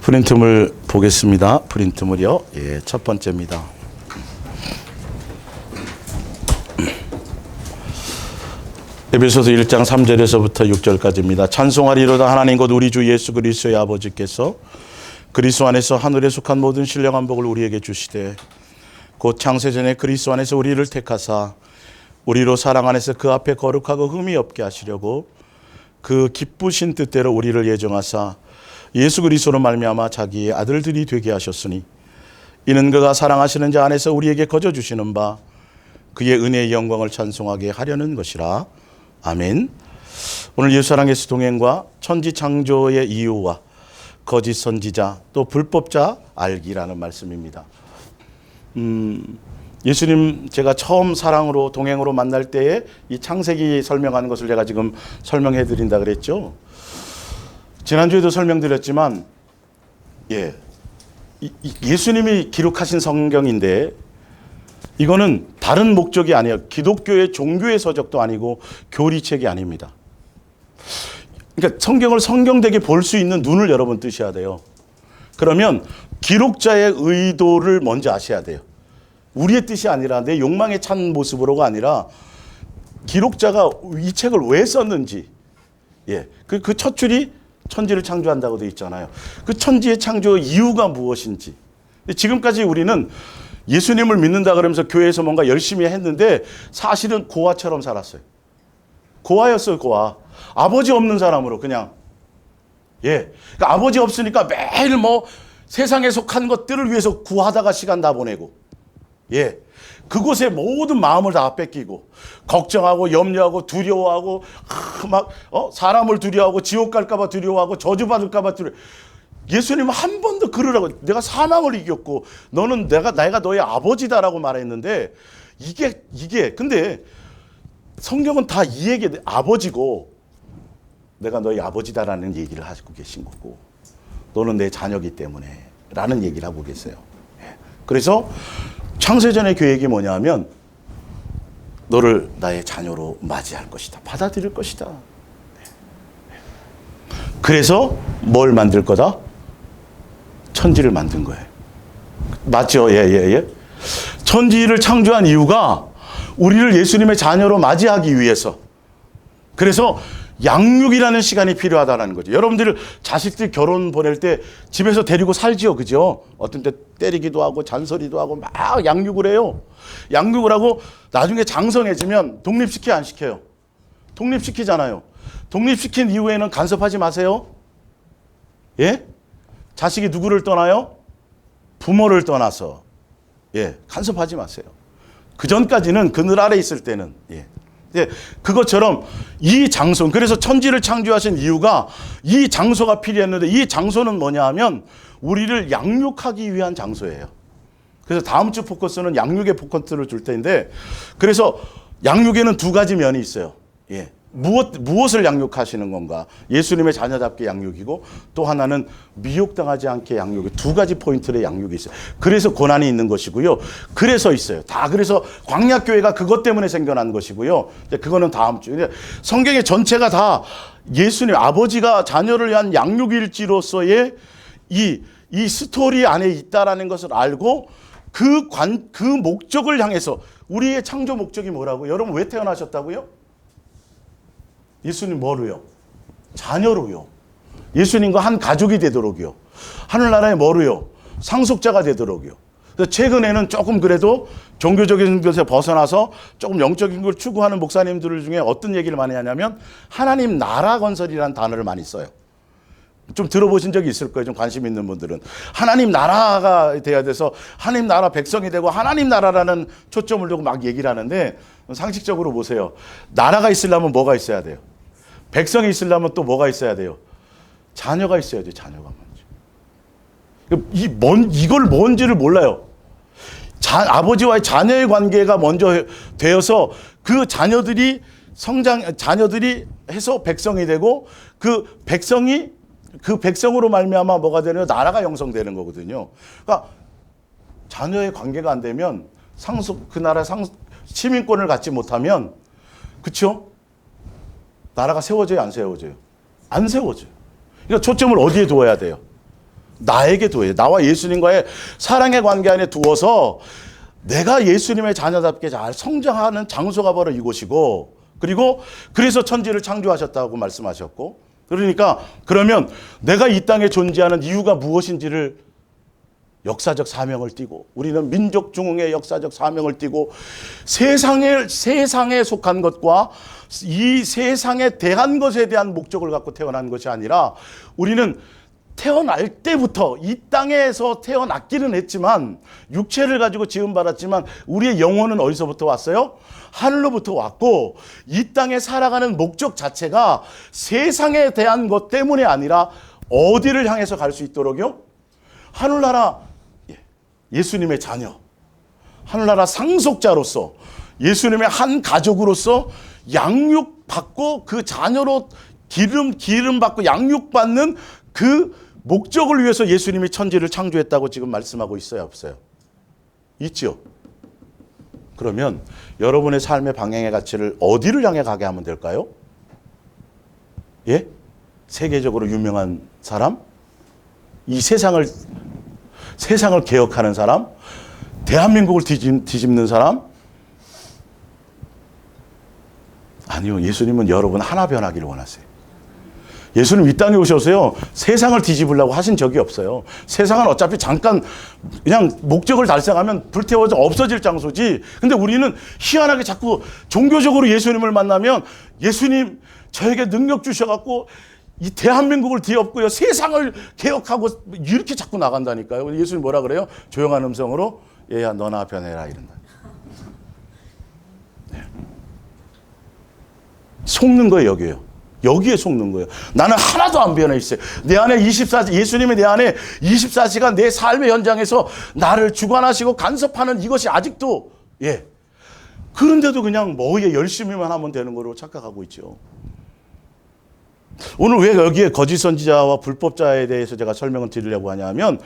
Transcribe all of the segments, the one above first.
프린트물 보겠습니다. 프린트물이요. 예, 첫 번째입니다. 에베소서 1장 3절에서부터 6절까지입니다. 찬송하리로다 하나님 곧 우리 주 예수 그리스도의 아버지께서 그리스도 안에서 하늘에 속한 모든 신령한 복을 우리에게 주시되 곧 창세전에 그리스도 안에서 우리를 택하사 우리로 사랑 안에서 그 앞에 거룩하고 흠이 없게 하시려고 그 기쁘신 뜻대로 우리를 예정하사 예수 그리스도로 말미암아 자기의 아들들이 되게 하셨으니 이는 그가 사랑하시는 자 안에서 우리에게 거저 주시는 바 그의 은혜의 영광을 찬송하게 하려는 것이라. 아멘. 오늘 예수 사랑 예수 동행과 천지 창조의 이유와 거짓 선지자 또 불법자 알기라는 말씀입니다. 예수님 제가 처음 사랑으로 동행으로 만날 때에 이 창세기 설명하는 것을 제가 지금 설명해 드린다 그랬죠. 지난주에도 설명드렸지만 예수님이 기록하신 성경인데 이거는 다른 목적이 아니에요. 기독교의 종교의 서적도 아니고 교리책이 아닙니다. 그러니까 성경을 성경되게 볼 수 있는 눈을 여러분 뜨셔야 돼요. 그러면 기록자의 의도를 먼저 아셔야 돼요. 우리의 뜻이 아니라 내 욕망에 찬 모습으로가 아니라 기록자가 이 책을 왜 썼는지, 그 첫 줄이 천지를 창조한다고 되어 있잖아요. 그 천지의 창조 이유가 무엇인지. 지금까지 우리는 예수님을 믿는다 그러면서 교회에서 뭔가 열심히 했는데 사실은 고아처럼 살았어요. 고아였어요, 고아. 아버지 없는 사람으로 그냥. 그러니까 아버지 없으니까 매일 뭐 세상에 속한 것들을 위해서 구하다가 시간 다 보내고. 그곳에 모든 마음을 다 뺏기고 걱정하고 염려하고 두려워하고 사람을 두려워하고 지옥 갈까봐 두려워하고 저주받을까봐 두려워. 예수님은 한 번도 그러라고 내가 사망을 이겼고 너는 내가 너의 아버지다라고 말했는데 이게 근데 성경은 다 이 얘기 아버지고 내가 너의 아버지다라는 얘기를 하고 계신 거고 너는 내 자녀이기 때문에 라는 얘기를 하고 계세요. 그래서 창세전의 계획이 뭐냐면 너를 나의 자녀로 맞이할 것이다. 받아들일 것이다. 그래서 뭘 만들 거다? 천지를 만든 거예요. 맞죠? 천지를 창조한 이유가 우리를 예수님의 자녀로 맞이하기 위해서. 그래서 양육이라는 시간이 필요하다는 거죠. 여러분들 자식들 결혼 보낼 때 집에서 데리고 살지요. 그죠? 어떤 때 때리기도 하고 잔소리도 하고 막 양육을 해요. 양육을 하고 나중에 장성해지면 독립시켜 안 시켜요? 독립시키잖아요. 독립시킨 이후에는 간섭하지 마세요. 자식이 누구를 떠나요? 부모를 떠나서. 간섭하지 마세요. 그 전까지는 그늘 아래 있을 때는. 그것처럼 이 장소, 그래서 천지를 창조하신 이유가 이 장소가 필요했는데 이 장소는 뭐냐 하면 우리를 양육하기 위한 장소예요. 그래서 다음 주 포커스는 양육의 포커스를 줄 텐데 그래서 양육에는 두 가지 면이 있어요. 무엇을 양육하시는 건가? 예수님의 자녀답게 양육이고 또 하나는 미혹당하지 않게 양육이 두 가지 포인트의 양육이 있어요. 그래서 고난이 있는 것이고요. 그래서 있어요. 다 그래서 광야교회가 그것 때문에 생겨난 것이고요. 그거는 다음 주에 성경의 전체가 다 예수님 아버지가 자녀를 위한 양육일지로서의 이 스토리 안에 있다라는 것을 알고 그 목적을 향해서 우리의 창조 목적이 뭐라고? 여러분 왜 태어나셨다고요? 예수님 뭐로요? 자녀로요. 예수님과 한 가족이 되도록요. 하늘나라의 뭐로요? 상속자가 되도록요. 그래서 최근에는 조금 그래도 종교적인 것에 벗어나서 조금 영적인 걸 추구하는 목사님들 중에 어떤 얘기를 많이 하냐면 하나님 나라 건설이라는 단어를 많이 써요. 좀 들어보신 적이 있을 거예요. 좀 관심 있는 분들은. 하나님 나라가 돼야 돼서 하나님 나라 백성이 되고 하나님 나라라는 초점을 두고 막 얘기를 하는데 상식적으로 보세요. 나라가 있으려면 뭐가 있어야 돼요? 백성이 있으려면 또 뭐가 있어야 돼요? 자녀가 있어야 돼요. 자녀가 먼저. 이걸 뭔지를 몰라요. 아버지와의 자녀의 관계가 먼저 되어서 그 자녀들이 해서 백성이 되고 그 백성으로 말미암아 뭐가 되냐면 나라가 형성되는 거거든요. 그러니까 자녀의 관계가 안 되면 그 나라 시민권을 갖지 못하면 그렇죠? 나라가 세워져요, 안 세워져요? 안 세워져요. 그러니까 초점을 어디에 두어야 돼요? 나에게 두어요. 나와 예수님과의 사랑의 관계 안에 두어서 내가 예수님의 자녀답게 잘 성장하는 장소가 바로 이곳이고, 그리고 그래서 천지를 창조하셨다고 말씀하셨고, 그러니까 그러면 내가 이 땅에 존재하는 이유가 무엇인지를 역사적 사명을 띠고, 우리는 민족 중흥의 역사적 사명을 띠고, 세상에 속한 것과 이 세상에 대한 것에 대한 목적을 갖고 태어난 것이 아니라, 우리는 태어날 때부터 이 땅에서 태어났기는 했지만, 육체를 가지고 지음받았지만 우리의 영혼은 어디서부터 왔어요? 하늘로부터 왔고, 이 땅에 살아가는 목적 자체가 세상에 대한 것 때문에 아니라 어디를 향해서 갈 수 있도록요? 하늘나라 예수님의 자녀, 하늘나라 상속자로서, 예수님의 한 가족으로서 양육받고 그 자녀로 기름받고 양육받는 그 목적을 위해서 예수님이 천지를 창조했다고 지금 말씀하고 있어요, 없어요? 있죠. 그러면 여러분의 삶의 방향의 가치를 어디를 향해 가게 하면 될까요? 예? 세계적으로 유명한 사람? 이 세상을 개혁하는 사람? 대한민국을 뒤집는 사람? 아니요. 예수님은 여러분 하나 변하기를 원하세요. 예수님 이 땅에 오셔서요, 세상을 뒤집으려고 하신 적이 없어요. 세상은 어차피 잠깐 그냥 목적을 달성하면 불태워져 없어질 장소지. 근데 우리는 희한하게 자꾸 종교적으로 예수님을 만나면, 예수님 저에게 능력 주셔갖고 이 대한민국을 뒤엎고요, 세상을 개혁하고, 이렇게 자꾸 나간다니까요. 예수님 뭐라 그래요? 조용한 음성으로, 얘야 너나 변해라, 이런다. 네. 속는 거예요, 여기에요. 여기에 속는 거예요. 나는 하나도 안 변해 있어요. 내 안에 예수님이 내 안에 24시간 내 삶의 현장에서 나를 주관하시고 간섭하는 이것이 아직도, 예. 그런데도 그냥 뭐에 열심히만 하면 되는 거로 착각하고 있죠. 오늘 왜 여기에 거짓 선지자와 불법자에 대해서 제가 설명을 드리려고 하냐면,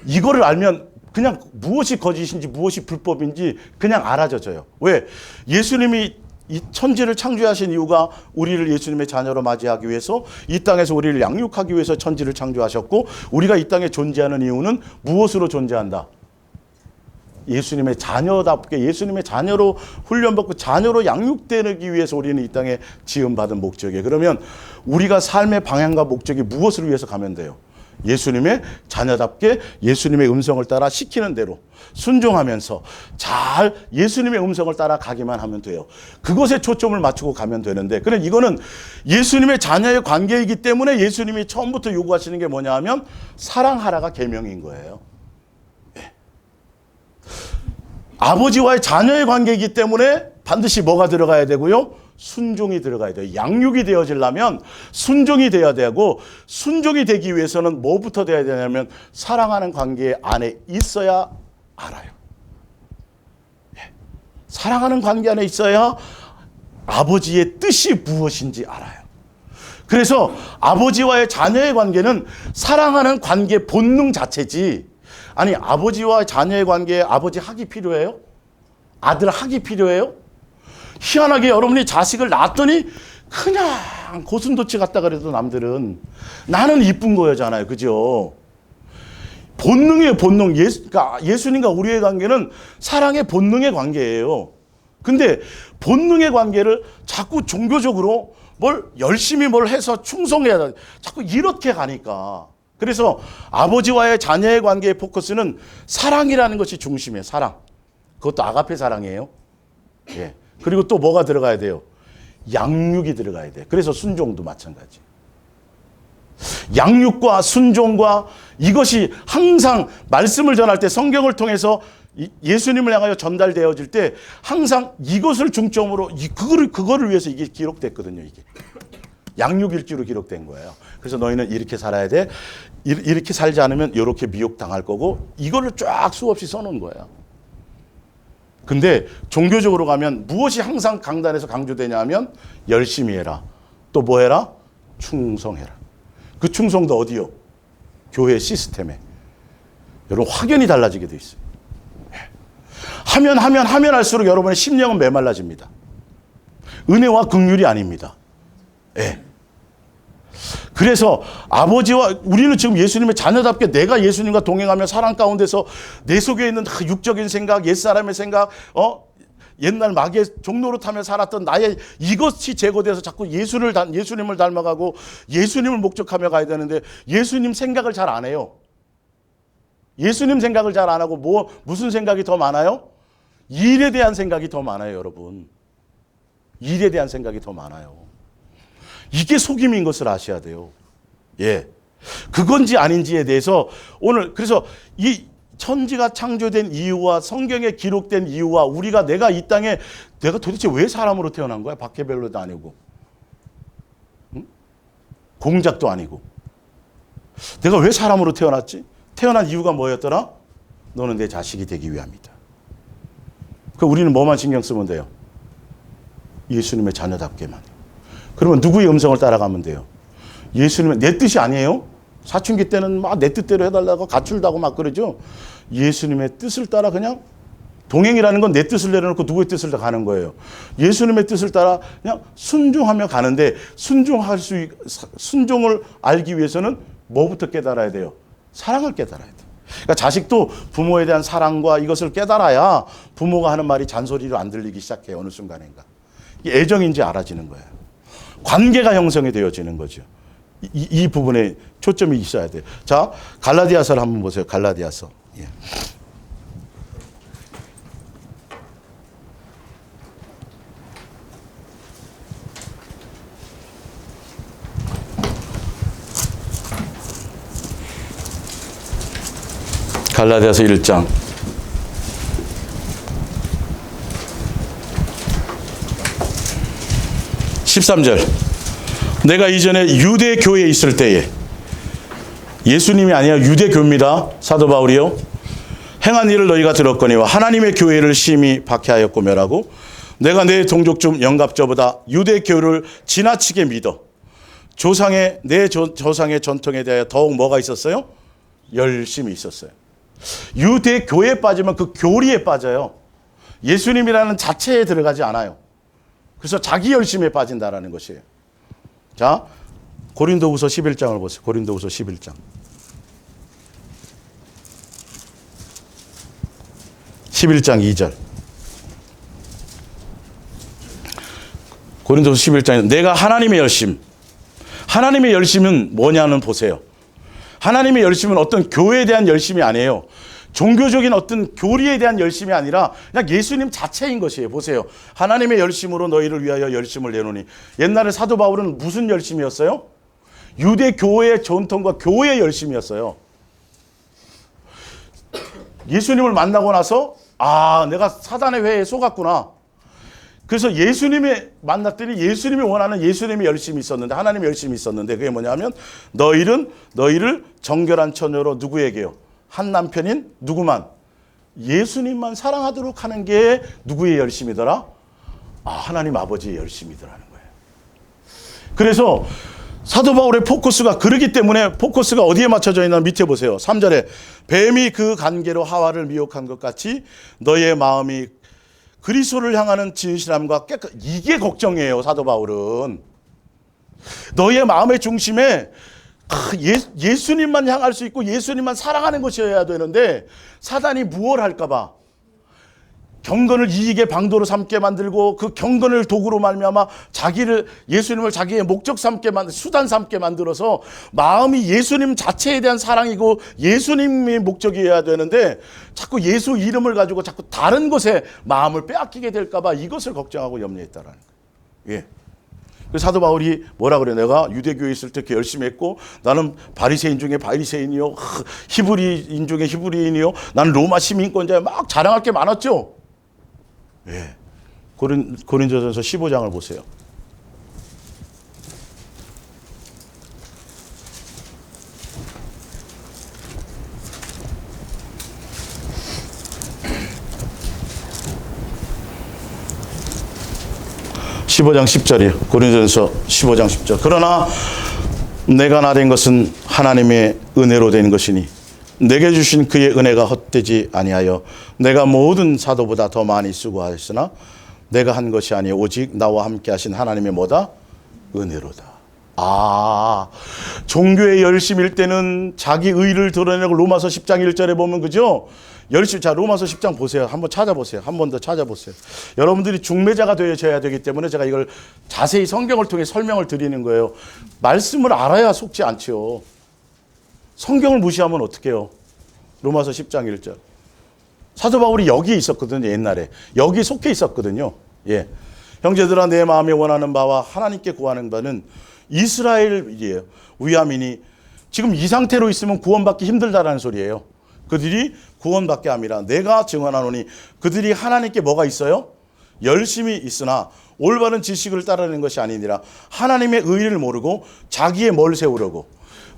이거를 알면 그냥 무엇이 거짓인지 무엇이 불법인지 그냥 알아져요. 왜? 예수님이 이 천지를 창조하신 이유가 우리를 예수님의 자녀로 맞이하기 위해서, 이 땅에서 우리를 양육하기 위해서 천지를 창조하셨고, 우리가 이 땅에 존재하는 이유는 무엇으로 존재한다? 예수님의 자녀답게, 예수님의 자녀로 훈련받고 자녀로 양육되기 위해서 우리는 이 땅에 지음받은 목적이에요. 그러면 우리가 삶의 방향과 목적이 무엇을 위해서 가면 돼요? 예수님의 자녀답게 예수님의 음성을 따라 시키는 대로 순종하면서 잘 예수님의 음성을 따라 가기만 하면 돼요. 그것에 초점을 맞추고 가면 되는데, 그래 이거는 예수님의 자녀의 관계이기 때문에 예수님이 처음부터 요구하시는 게 뭐냐 하면 사랑하라가 계명인 거예요. 네. 아버지와의 자녀의 관계이기 때문에 반드시 뭐가 들어가야 되고요? 순종이 들어가야 돼요. 양육이 되어지려면 순종이 돼야 되고, 순종이 되기 위해서는 뭐부터 돼야 되냐면 사랑하는 관계 안에 있어야 알아요. 예. 사랑하는 관계 안에 있어야 아버지의 뜻이 무엇인지 알아요. 그래서 아버지와의 자녀의 관계는 사랑하는 관계 본능 자체지, 아니 아버지와 자녀의 관계에 아버지 학이 필요해요? 아들 학이 필요해요? 희한하게 여러분이 자식을 낳았더니 그냥 고슴도치 같다 그래도 남들은 나는 이쁜 거잖아요. 그죠? 본능이에요, 본능. 그러니까 예수님과 우리의 관계는 사랑의 본능의 관계예요. 근데 본능의 관계를 자꾸 종교적으로 열심히 해서 충성해야 돼. 자꾸 이렇게 가니까. 그래서 아버지와의 자녀의 관계의 포커스는 사랑이라는 것이 중심이에요. 사랑. 그것도 아가페 사랑이에요. 예. 그리고 또 뭐가 들어가야 돼요? 양육이 들어가야 돼요. 그래서 순종도 마찬가지. 양육과 순종과 이것이 항상 말씀을 전할 때, 성경을 통해서 예수님을 향하여 전달되어질 때 항상 이것을 중점으로 그거를 위해서 이게 기록됐거든요. 이게 양육일지로 기록된 거예요. 그래서 너희는 이렇게 살아야 돼. 이렇게 살지 않으면 이렇게 미혹당할 거고, 이거를 쫙 수없이 써놓은 거예요. 근데 종교적으로 가면 무엇이 항상 강단에서 강조되냐 하면 열심히 해라. 또 뭐 해라? 충성해라. 그 충성도 어디요? 교회 시스템에. 여러분 확연히 달라지게 돼 있어요. 하면 할수록 여러분의 심령은 메말라집니다. 은혜와 긍휼이 아닙니다. 예. 그래서 아버지와 우리는 지금 예수님의 자녀답게 내가 예수님과 동행하며 사랑 가운데서 내 속에 있는 육적인 생각, 옛사람의 생각, 옛날 마귀의 종로로 타며 살았던 나의 이것이 제거돼서 자꾸 예수님을 닮아가고 예수님을 목적하며 가야 되는데 예수님 생각을 잘 안 해요. 예수님 생각을 잘 안 하고 무슨 생각이 더 많아요? 일에 대한 생각이 더 많아요, 여러분. 일에 대한 생각이 더 많아요. 이게 속임인 것을 아셔야 돼요. 예. 그건지 아닌지에 대해서 오늘 그래서 이 천지가 창조된 이유와 성경에 기록된 이유와 내가 이 땅에 내가 도대체 왜 사람으로 태어난 거야? 바퀴벌레도 아니고, 응? 공작도 아니고. 내가 왜 사람으로 태어났지? 태어난 이유가 뭐였더라? 너는 내 자식이 되기 위함이다. 우리는 뭐만 신경 쓰면 돼요? 예수님의 자녀답게만. 그러면 누구의 음성을 따라가면 돼요? 예수님의, 내 뜻이 아니에요? 사춘기 때는 막 내 뜻대로 해달라고 가출다고 막 그러죠. 예수님의 뜻을 따라 그냥 동행이라는 건 내 뜻을 내려놓고 누구의 뜻을 다 가는 거예요. 예수님의 뜻을 따라 그냥 순종하며 가는데 순종을 알기 위해서는 뭐부터 깨달아야 돼요? 사랑을 깨달아야 돼요. 그러니까 자식도 부모에 대한 사랑과 이것을 깨달아야 부모가 하는 말이 잔소리로 안 들리기 시작해요. 어느 순간인가. 이게 애정인지 알아지는 거예요. 관계가 형성이 되어지는 거죠. 이 부분에 초점이 있어야 돼요. 자, 갈라디아서를 한번 보세요. 갈라디아서. 예. 갈라디아서 1장. 13절. 내가 이전에 유대교회에 있을 때에, 예수님이 아니라 유대교입니다. 사도 바울이요. 행한 일을 너희가 들었거니와 하나님의 교회를 심히 박해하였고 멸하고 내가 내 동족 중 영갑자보다 유대교를 지나치게 믿어 내 조상의 전통에 대하여 더욱 뭐가 있었어요? 열심히 있었어요. 유대교회에 빠지면 그 교리에 빠져요. 예수님이라는 자체에 들어가지 않아요. 그래서 자기 열심에 빠진다라는 것이에요. 자, 고린도후서 11장을 보세요. 고린도후서 11장. 11장 2절. 고린도후서 11장에 내가 하나님의 열심. 하나님의 열심은 뭐냐는 보세요. 하나님의 열심은 어떤 교회에 대한 열심이 아니에요. 종교적인 어떤 교리에 대한 열심이 아니라 그냥 예수님 자체인 것이에요. 보세요. 하나님의 열심으로 너희를 위하여 열심을 내노니. 옛날에 사도 바울은 무슨 열심이었어요? 유대 교회의 전통과 교회의 열심이었어요. 예수님을 만나고 나서 내가 사단의 회에 속았구나. 그래서 예수님이 만났더니 예수님이 원하는 예수님의 열심이 있었는데, 하나님의 열심이 있었는데, 그게 뭐냐면 너희를 정결한 처녀로 누구에게요? 한 남편인 누구만? 예수님만 사랑하도록 하는 게 누구의 열심이더라? 하나님 아버지의 열심이더라는 거예요. 그래서 사도 바울의 포커스가 그러기 때문에 포커스가 어디에 맞춰져 있나 밑에 보세요. 3절에 뱀이 그 관계로 하와를 미혹한 것 같이 너의 마음이 그리스도를 향하는 진실함과 이게 걱정이에요. 사도 바울은 너의 마음의 중심에 예수님만 향할 수 있고 예수님만 사랑하는 것이어야 되는데 사단이 무엇 할까 봐 경건을 이익의 방도로 삼게 만들고 그 경건을 도구로 말미암아 예수님을 자기의 목적 삼게 수단 삼게 만들어서 마음이 예수님 자체에 대한 사랑이고 예수님이 목적이어야 되는데 자꾸 예수 이름을 가지고 자꾸 다른 것에 마음을 빼앗기게 될까 봐 이것을 걱정하고 염려했다라는 거예요. 예. 그래서 사도 바울이 뭐라 그래? 내가 유대교에 있을 때 이렇게 열심히 했고 나는 바리새인 중에 바리새인이요, 히브리인 중에 히브리인이요, 나는 로마 시민권자야, 막 자랑할 게 많았죠. 예. 고린도전서 15장을 보세요. (15장 10절이에요) 고린도전서 15장 10절. 그러나 내가 나된 것은 하나님의 은혜로 된 것이니 내게 주신 그의 은혜가 헛되지 아니하여 내가 모든 사도보다 더 많이 수고하였으나 내가 한 것이 아니요 오직 나와 함께 하신 하나님의 뭐다? 은혜로다. 종교의 열심일 때는 자기 의를 드러내고 로마서 10장 1절에 보면 그죠? 열심. 자, 로마서 10장 보세요. 한번 찾아보세요. 한 번 더 찾아보세요. 여러분들이 중매자가 되어져야 되기 때문에 제가 이걸 자세히 성경을 통해 설명을 드리는 거예요. 말씀을 알아야 속지 않죠. 성경을 무시하면 어떡해요? 로마서 10장 1절. 사도 바울이 여기 있었거든요. 옛날에. 여기 속해 있었거든요. 예. 형제들아, 내 마음에 원하는 바와 하나님께 구하는 바는 이스라엘이에요. 위함이니 지금 이 상태로 있으면 구원받기 힘들다라는 소리예요. 그들이 구원받게 함이라 내가 증언하노니 그들이 하나님께 뭐가 있어요? 열심히 있으나 올바른 지식을 따르는 것이 아니니라. 하나님의 의를 모르고 자기의 뭘 세우려고?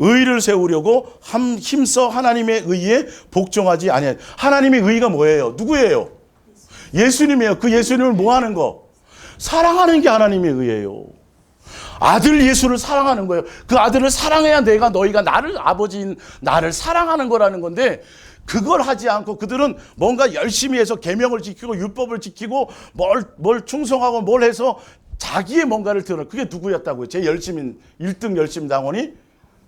의를 세우려고 힘써 하나님의 의에 복종하지 아니하여. 하나님의 의가 뭐예요? 누구예요? 예수님이에요. 그 예수님을 뭐 하는 거? 사랑하는 게 하나님의 의예요. 아들 예수를 사랑하는 거예요. 그 아들을 사랑해야 너희가 나를, 아버지인 나를 사랑하는 거라는 건데, 그걸 하지 않고 그들은 뭔가 열심히 해서 계명을 지키고 율법을 지키고 뭘 충성하고 뭘 해서 자기의 뭔가를 드러. 그게 누구였다고요? 제 1등 열심 당원이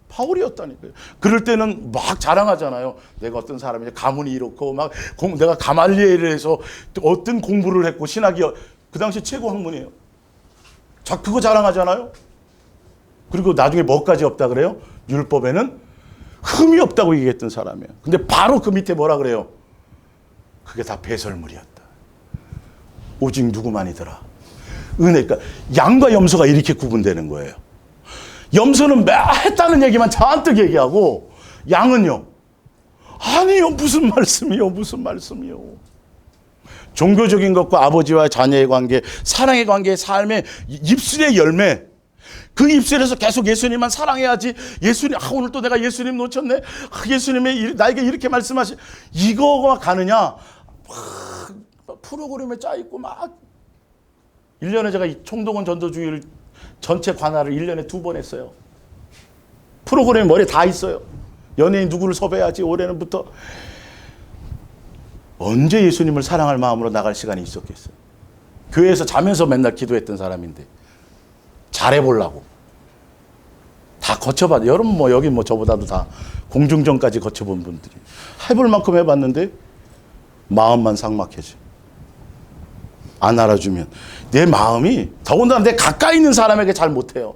바울이었다니까요. 그럴 때는 막 자랑하잖아요. 내가 어떤 사람이냐, 가문이 이렇고 내가 가말리엘을 해서 어떤 공부를 했고 신학이 그 당시 최고 학문이에요. 자, 그거 자랑하잖아요. 그리고 나중에 뭐까지 없다 그래요? 율법에는 흠이 없다고 얘기했던 사람이에요. 근데 바로 그 밑에 뭐라 그래요? 그게 다 배설물이었다. 오직 누구만이더라. 은혜가. 양과 염소가 이렇게 구분되는 거예요. 염소는 했다는 얘기만 잔뜩 얘기하고, 양은요, 아니요, 무슨 말씀이요. 종교적인 것과 아버지와 자녀의 관계, 사랑의 관계, 삶의 입술의 열매, 그 입술에서 계속 예수님만 사랑해야지. 예수님, 오늘 또 내가 예수님 놓쳤네. 예수님이 나에게 이렇게 말씀하시. 이거가 가느냐? 프로그램에 짜있고 막. 1년에 제가 이 총동원 전도주의를 전체 관할을 1년에 2번 했어요. 프로그램에 머리에 다 있어요. 연예인 누구를 섭외하지 올해는부터. 언제 예수님을 사랑할 마음으로 나갈 시간이 있었겠어요. 교회에서 자면서 맨날 기도했던 사람인데 잘해보려고 다 거쳐봤. 여러분 여기 저보다도 다 공중전까지 거쳐본 분들이 해볼 만큼 해봤는데 마음만 삭막해져. 안 알아주면 내 마음이, 더군다나 내 가까이 있는 사람에게 잘 못해요.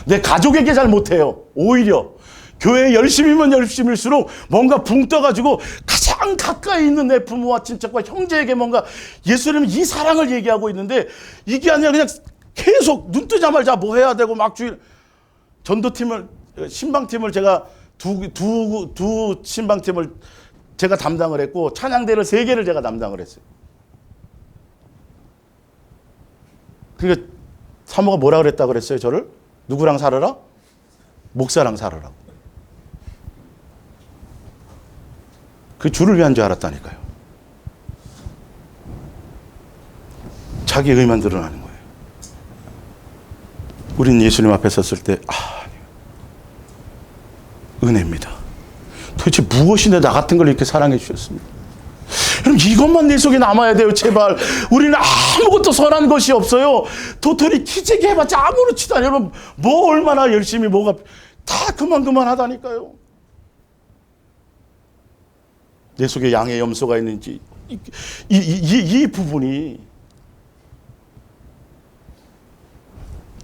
내 가족에게 잘 못해요. 오히려 교회에 열심히면 열심일수록 뭔가 붕 떠가지고 가장 가까이 있는 내 부모와 친척과 형제에게 뭔가 예수님이 이 사랑을 얘기하고 있는데, 이게 아니라 그냥 계속 눈 뜨자마자 뭐 해야 되고 막 전도팀을, 신방팀을 제가 두 신방팀을 제가 담당을 했고, 찬양대를 3개를 제가 담당을 했어요. 그러니까 사모가 뭐라 그랬다 그랬어요? 저를? 누구랑 살아라? 목사랑 살아라. 그 주를 위한 줄 알았다니까요. 자기 의만 드러나는 거예요. 우린 예수님 앞에 섰을 때 은혜입니다. 도대체 무엇인데 나 같은 걸 이렇게 사랑해 주셨습니까? 여러분, 이것만 내 속에 남아야 돼요. 제발. 우리는 아무것도 선한 것이 없어요. 도토리 키재기 해봤자 아무렇지도 않아요. 여러분, 뭐 얼마나 열심히 뭐가 다 그만 하다니까요. 내 속에 양의 염소가 있는지 이 부분이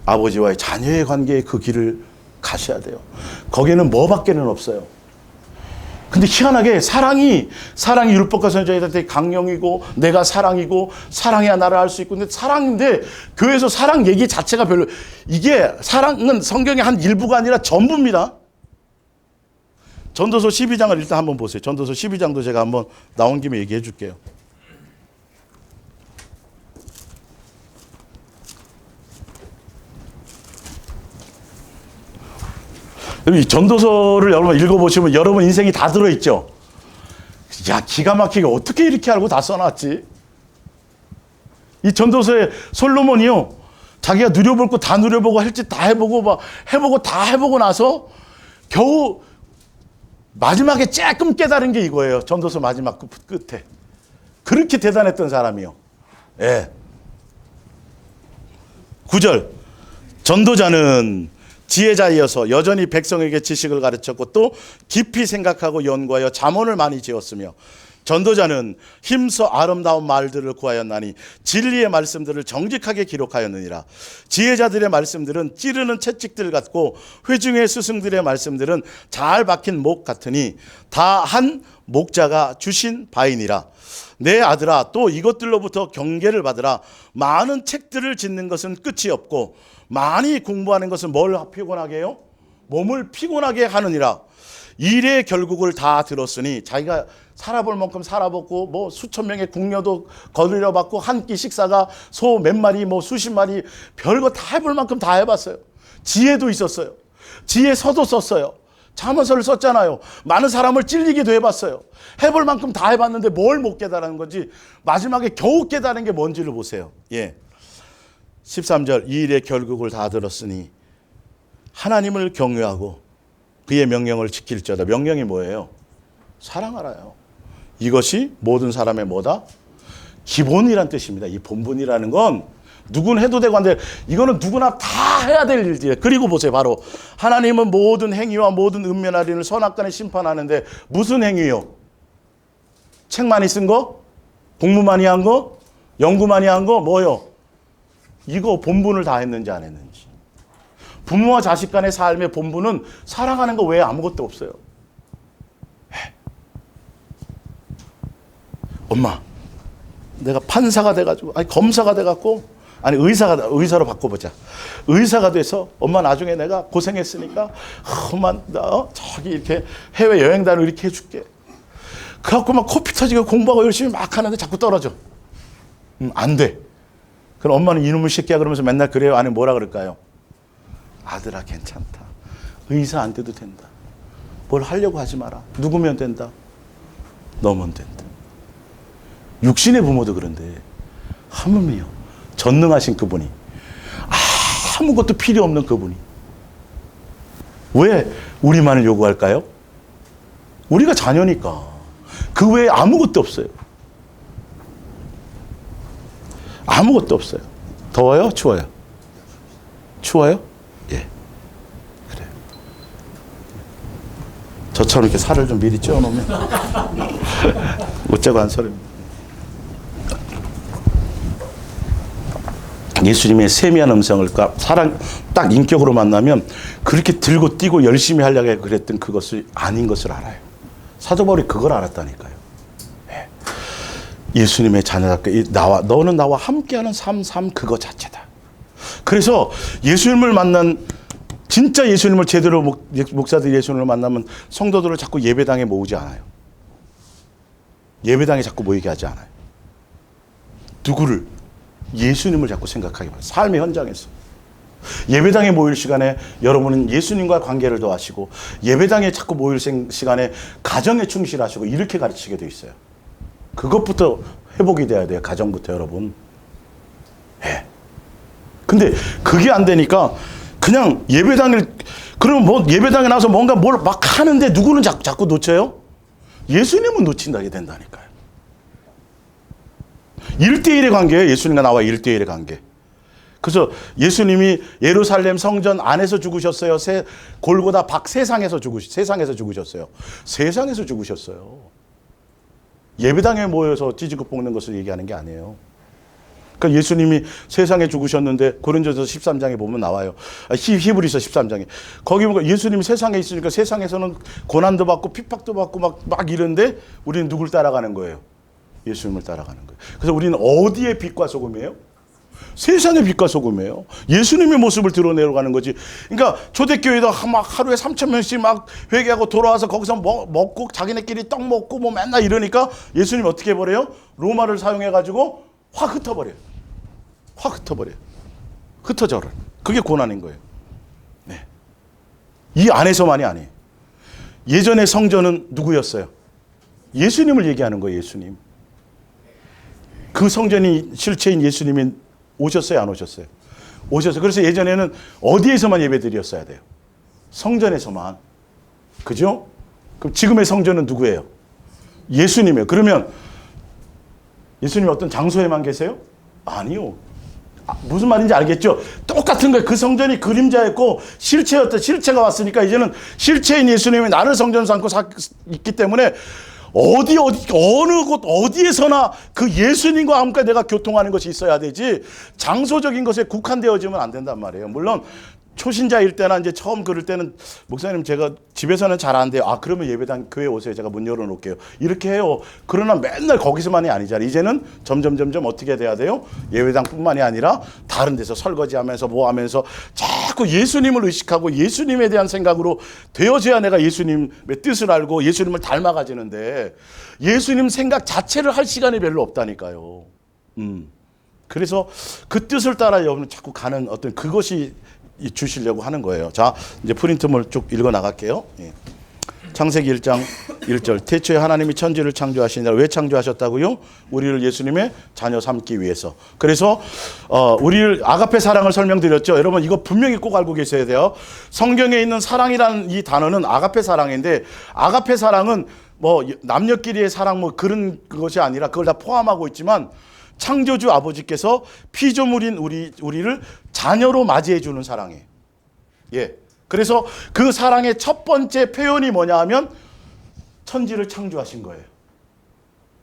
아버지와의 자녀의 관계의 그 길을 가셔야 돼요. 거기에는 뭐밖에는 없어요. 근데 희한하게 사랑이 율법과 선지자한테 강령이고 내가 사랑이고 사랑해야 나를 알 수 있고, 근데 사랑인데 교회에서 사랑 얘기 자체가 별로, 이게 사랑은 성경의 한 일부가 아니라 전부입니다. 전도서 12장을 일단 한번 보세요. 전도서 12장도 제가 한번 나온 김에 얘기해 줄게요. 이 전도서를 여러분 읽어보시면 여러분 인생이 다 들어있죠. 야, 기가 막히게 어떻게 이렇게 알고 다 써놨지? 이 전도서에 솔로몬이요, 자기가 누려볼 거 다 누려보고 할 짓 다 해보고 막 해보고 나서 겨우 마지막에 조금 깨달은 게 이거예요. 전도서 마지막 끝에. 그렇게 대단했던 사람이요. 예. 9절. 전도자는 지혜자이어서 여전히 백성에게 지식을 가르쳤고 또 깊이 생각하고 연구하여 잠언을 많이 지었으며 전도자는 힘써 아름다운 말들을 구하였나니 진리의 말씀들을 정직하게 기록하였느니라. 지혜자들의 말씀들은 찌르는 채찍들 같고 회중의 스승들의 말씀들은 잘 박힌 목 같으니 다 한 목자가 주신 바이니라. 내 아들아, 또 이것들로부터 경계를 받으라. 많은 책들을 짓는 것은 끝이 없고 많이 공부하는 것은 뭘 피곤하게 해요? 몸을 피곤하게 하느니라. 일의 결국을 다 들었으니 자기가 살아볼 만큼 살아보고 뭐 수천 명의 궁녀도 거들려 받고 한 끼 식사가 소 몇 마리 뭐 수십 마리 별거 다 해볼 만큼 다 해봤어요. 지혜도 있었어요. 지혜서도 썼어요. 잠언서를 썼잖아요. 많은 사람을 찔리기도 해봤어요. 해볼 만큼 다 해봤는데 뭘 못 깨달은 건지 마지막에 겨우 깨달은 게 뭔지를 보세요. 13절 이 일의 결국을 다 들었으니 하나님을 경외하고 그의 명령을 지킬지어다. 명령이 뭐예요? 사랑하라요. 이것이 모든 사람의 뭐다? 기본이란 뜻입니다. 이 본분이라는 건 누군 해도 되고 안 돼. 이거는 누구나 다 해야 될 일이에요. 그리고 보세요. 바로 하나님은 모든 행위와 모든 은면한 일을 선악간에 심판하는데 무슨 행위요? 책 많이 쓴 거? 공부 많이 한 거? 연구 많이 한 거? 뭐요? 이거 본분을 다 했는지 안 했는지. 부모와 자식 간의 삶의 본분은 사랑하는 거 외에 아무것도 없어요. 엄마, 내가 판사가 돼가지고, 아니 검사가 돼갖고, 아니 의사로 바꿔보자. 의사가 돼서 엄마 나중에 내가 고생했으니까, 엄마 나 저기 이렇게 해외 여행 다니고 이렇게 해줄게. 그래갖고 막 코피 터지고 공부하고 열심히 막 하는데 자꾸 떨어져. 안 돼. 그럼 엄마는 이놈의 새끼야 그러면서 맨날 그래요? 아니 뭐라 그럴까요? 아들아 괜찮다. 의사 안 돼도 된다. 뭘 하려고 하지 마라. 누구면 된다. 너면 된다. 육신의 부모도 그런데 하물며 전능하신 그분이 아무것도 필요 없는 그분이 왜 우리만을 요구할까요? 우리가 자녀니까. 그 외에 아무것도 없어요. 아무것도 없어요. 더워요? 추워요? 추워요? 예. 그래요. 저처럼 이렇게 살을 좀 미리 쪄놓으면 웃자고 한 소리입니다. 예수님의 세미한 음성을 사랑 딱 인격으로 만나면 그렇게 들고 뛰고 열심히 하려고 그랬던 그것이 아닌 것을 알아요. 사도 바울이 그걸 알았다니까요. 네. 예수님의 자녀답게 너는 나와 함께하는 삶 그거 자체다. 그래서 예수님을 만난 진짜 예수님을 제대로 목사들이 예수님을 만나면 성도들을 자꾸 예배당에 모으지 않아요. 예배당에 자꾸 모이게 하지 않아요. 누구를? 예수님을 자꾸 생각하게 봐요. 삶의 현장에서. 예배당에 모일 시간에 여러분은 예수님과 관계를 더하시고 예배당에 자꾸 모일 시간에 가정에 충실하시고 이렇게 가르치게 돼 있어요. 그것부터 회복이 돼야 돼요. 가정부터 여러분. 예. 근데 그게 안 되니까 그냥 그러면 뭐 예배당에 나와서 뭔가 뭘 막 하는데 누구는 자꾸 놓쳐요? 예수님은 놓친다게 된다니까요. 1대1의 관계예요. 예수님과 나와 1대1의 관계. 그래서 예수님이 예루살렘 성전 안에서 죽으셨어요. 골고다 세상에서 죽으셨어요. 세상에서 죽으셨어요. 예배당에 모여서 찌지고 볶는 것을 얘기하는 게 아니에요. 그러니까 예수님이 세상에 죽으셨는데 고린도전서 13장에 보면 나와요. 히브리서 13장에. 거기 보면 예수님이 세상에 있으니까 세상에서는 고난도 받고 핍박도 받고 막 이런데 우리는 누굴 따라가는 거예요? 예수님을 따라가는 거예요. 그래서 우리는 어디의 빛과 소금이에요? 세상의 빛과 소금이에요. 예수님의 모습을 드러내러 가는 거지. 그러니까 초대교회도 막 하루에 3,000명씩 막 회개하고 돌아와서 거기서 먹고 자기네끼리 떡 먹고 뭐 맨날 이러니까 예수님 어떻게 해버려요? 로마를 사용해가지고 확 흩어버려요. 확 흩어버려요. 흩어져라. 그게 고난인 거예요. 네. 이 안에서만이 아니에요. 예전에 성전은 누구였어요? 예수님을 얘기하는 거예요. 예수님. 그 성전이 실체인 예수님이 오셨어요? 안 오셨어요? 오셨어요. 그래서 예전에는 어디에서만 예배드렸어야 돼요? 성전에서만. 그죠? 그럼 지금의 성전은 누구예요? 예수님이에요. 그러면 예수님이 어떤 장소에만 계세요? 아니요. 무슨 말인지 알겠죠? 똑같은 거예요. 그 성전이 그림자였고 실체였다. 실체가 왔으니까 이제는 실체인 예수님이 나를 성전 삼고 있기 때문에 어느 곳 어디에서나 그 예수님과 함께 내가 교통하는 것이 있어야 되지, 장소적인 것에 국한되어지면 안 된단 말이에요. 물론 초신자일 때나 이제 처음 그럴 때는 목사님 제가 집에서는 잘 안 돼요. 그러면 예배당 교회 오세요. 제가 문 열어놓을게요. 이렇게 해요. 그러나 맨날 거기서만이 아니잖아요. 이제는 점점 어떻게 돼야 돼요? 예배당뿐만이 아니라 다른 데서 설거지하면서 뭐 하면서 자꾸 예수님을 의식하고 예수님에 대한 생각으로 되어져야 내가 예수님의 뜻을 알고 예수님을 닮아가지는데, 예수님 생각 자체를 할 시간이 별로 없다니까요. 그래서 그 뜻을 따라 여러분 자꾸 가는 어떤 그것이 주시려고 하는 거예요. 자, 이제 프린트물 쭉 읽어 나갈게요. 예. 창세기 1장 1절. 태초에 하나님이 천지를 창조하시니라. 왜 창조하셨다고요? 우리를 예수님의 자녀 삼기 위해서. 그래서 우리를 아가페 사랑을 설명드렸죠. 여러분 이거 분명히 꼭 알고 계셔야 돼요. 성경에 있는 사랑이라는 이 단어는 아가페 사랑인데, 아가페 사랑은 뭐 남녀끼리의 사랑 뭐 그런 것이 아니라 그걸 다 포함하고 있지만, 창조주 아버지께서 피조물인 우리를 자녀로 맞이해 주는 사랑이에요. 예. 그래서 그 사랑의 첫 번째 표현이 뭐냐 하면 천지를 창조하신 거예요.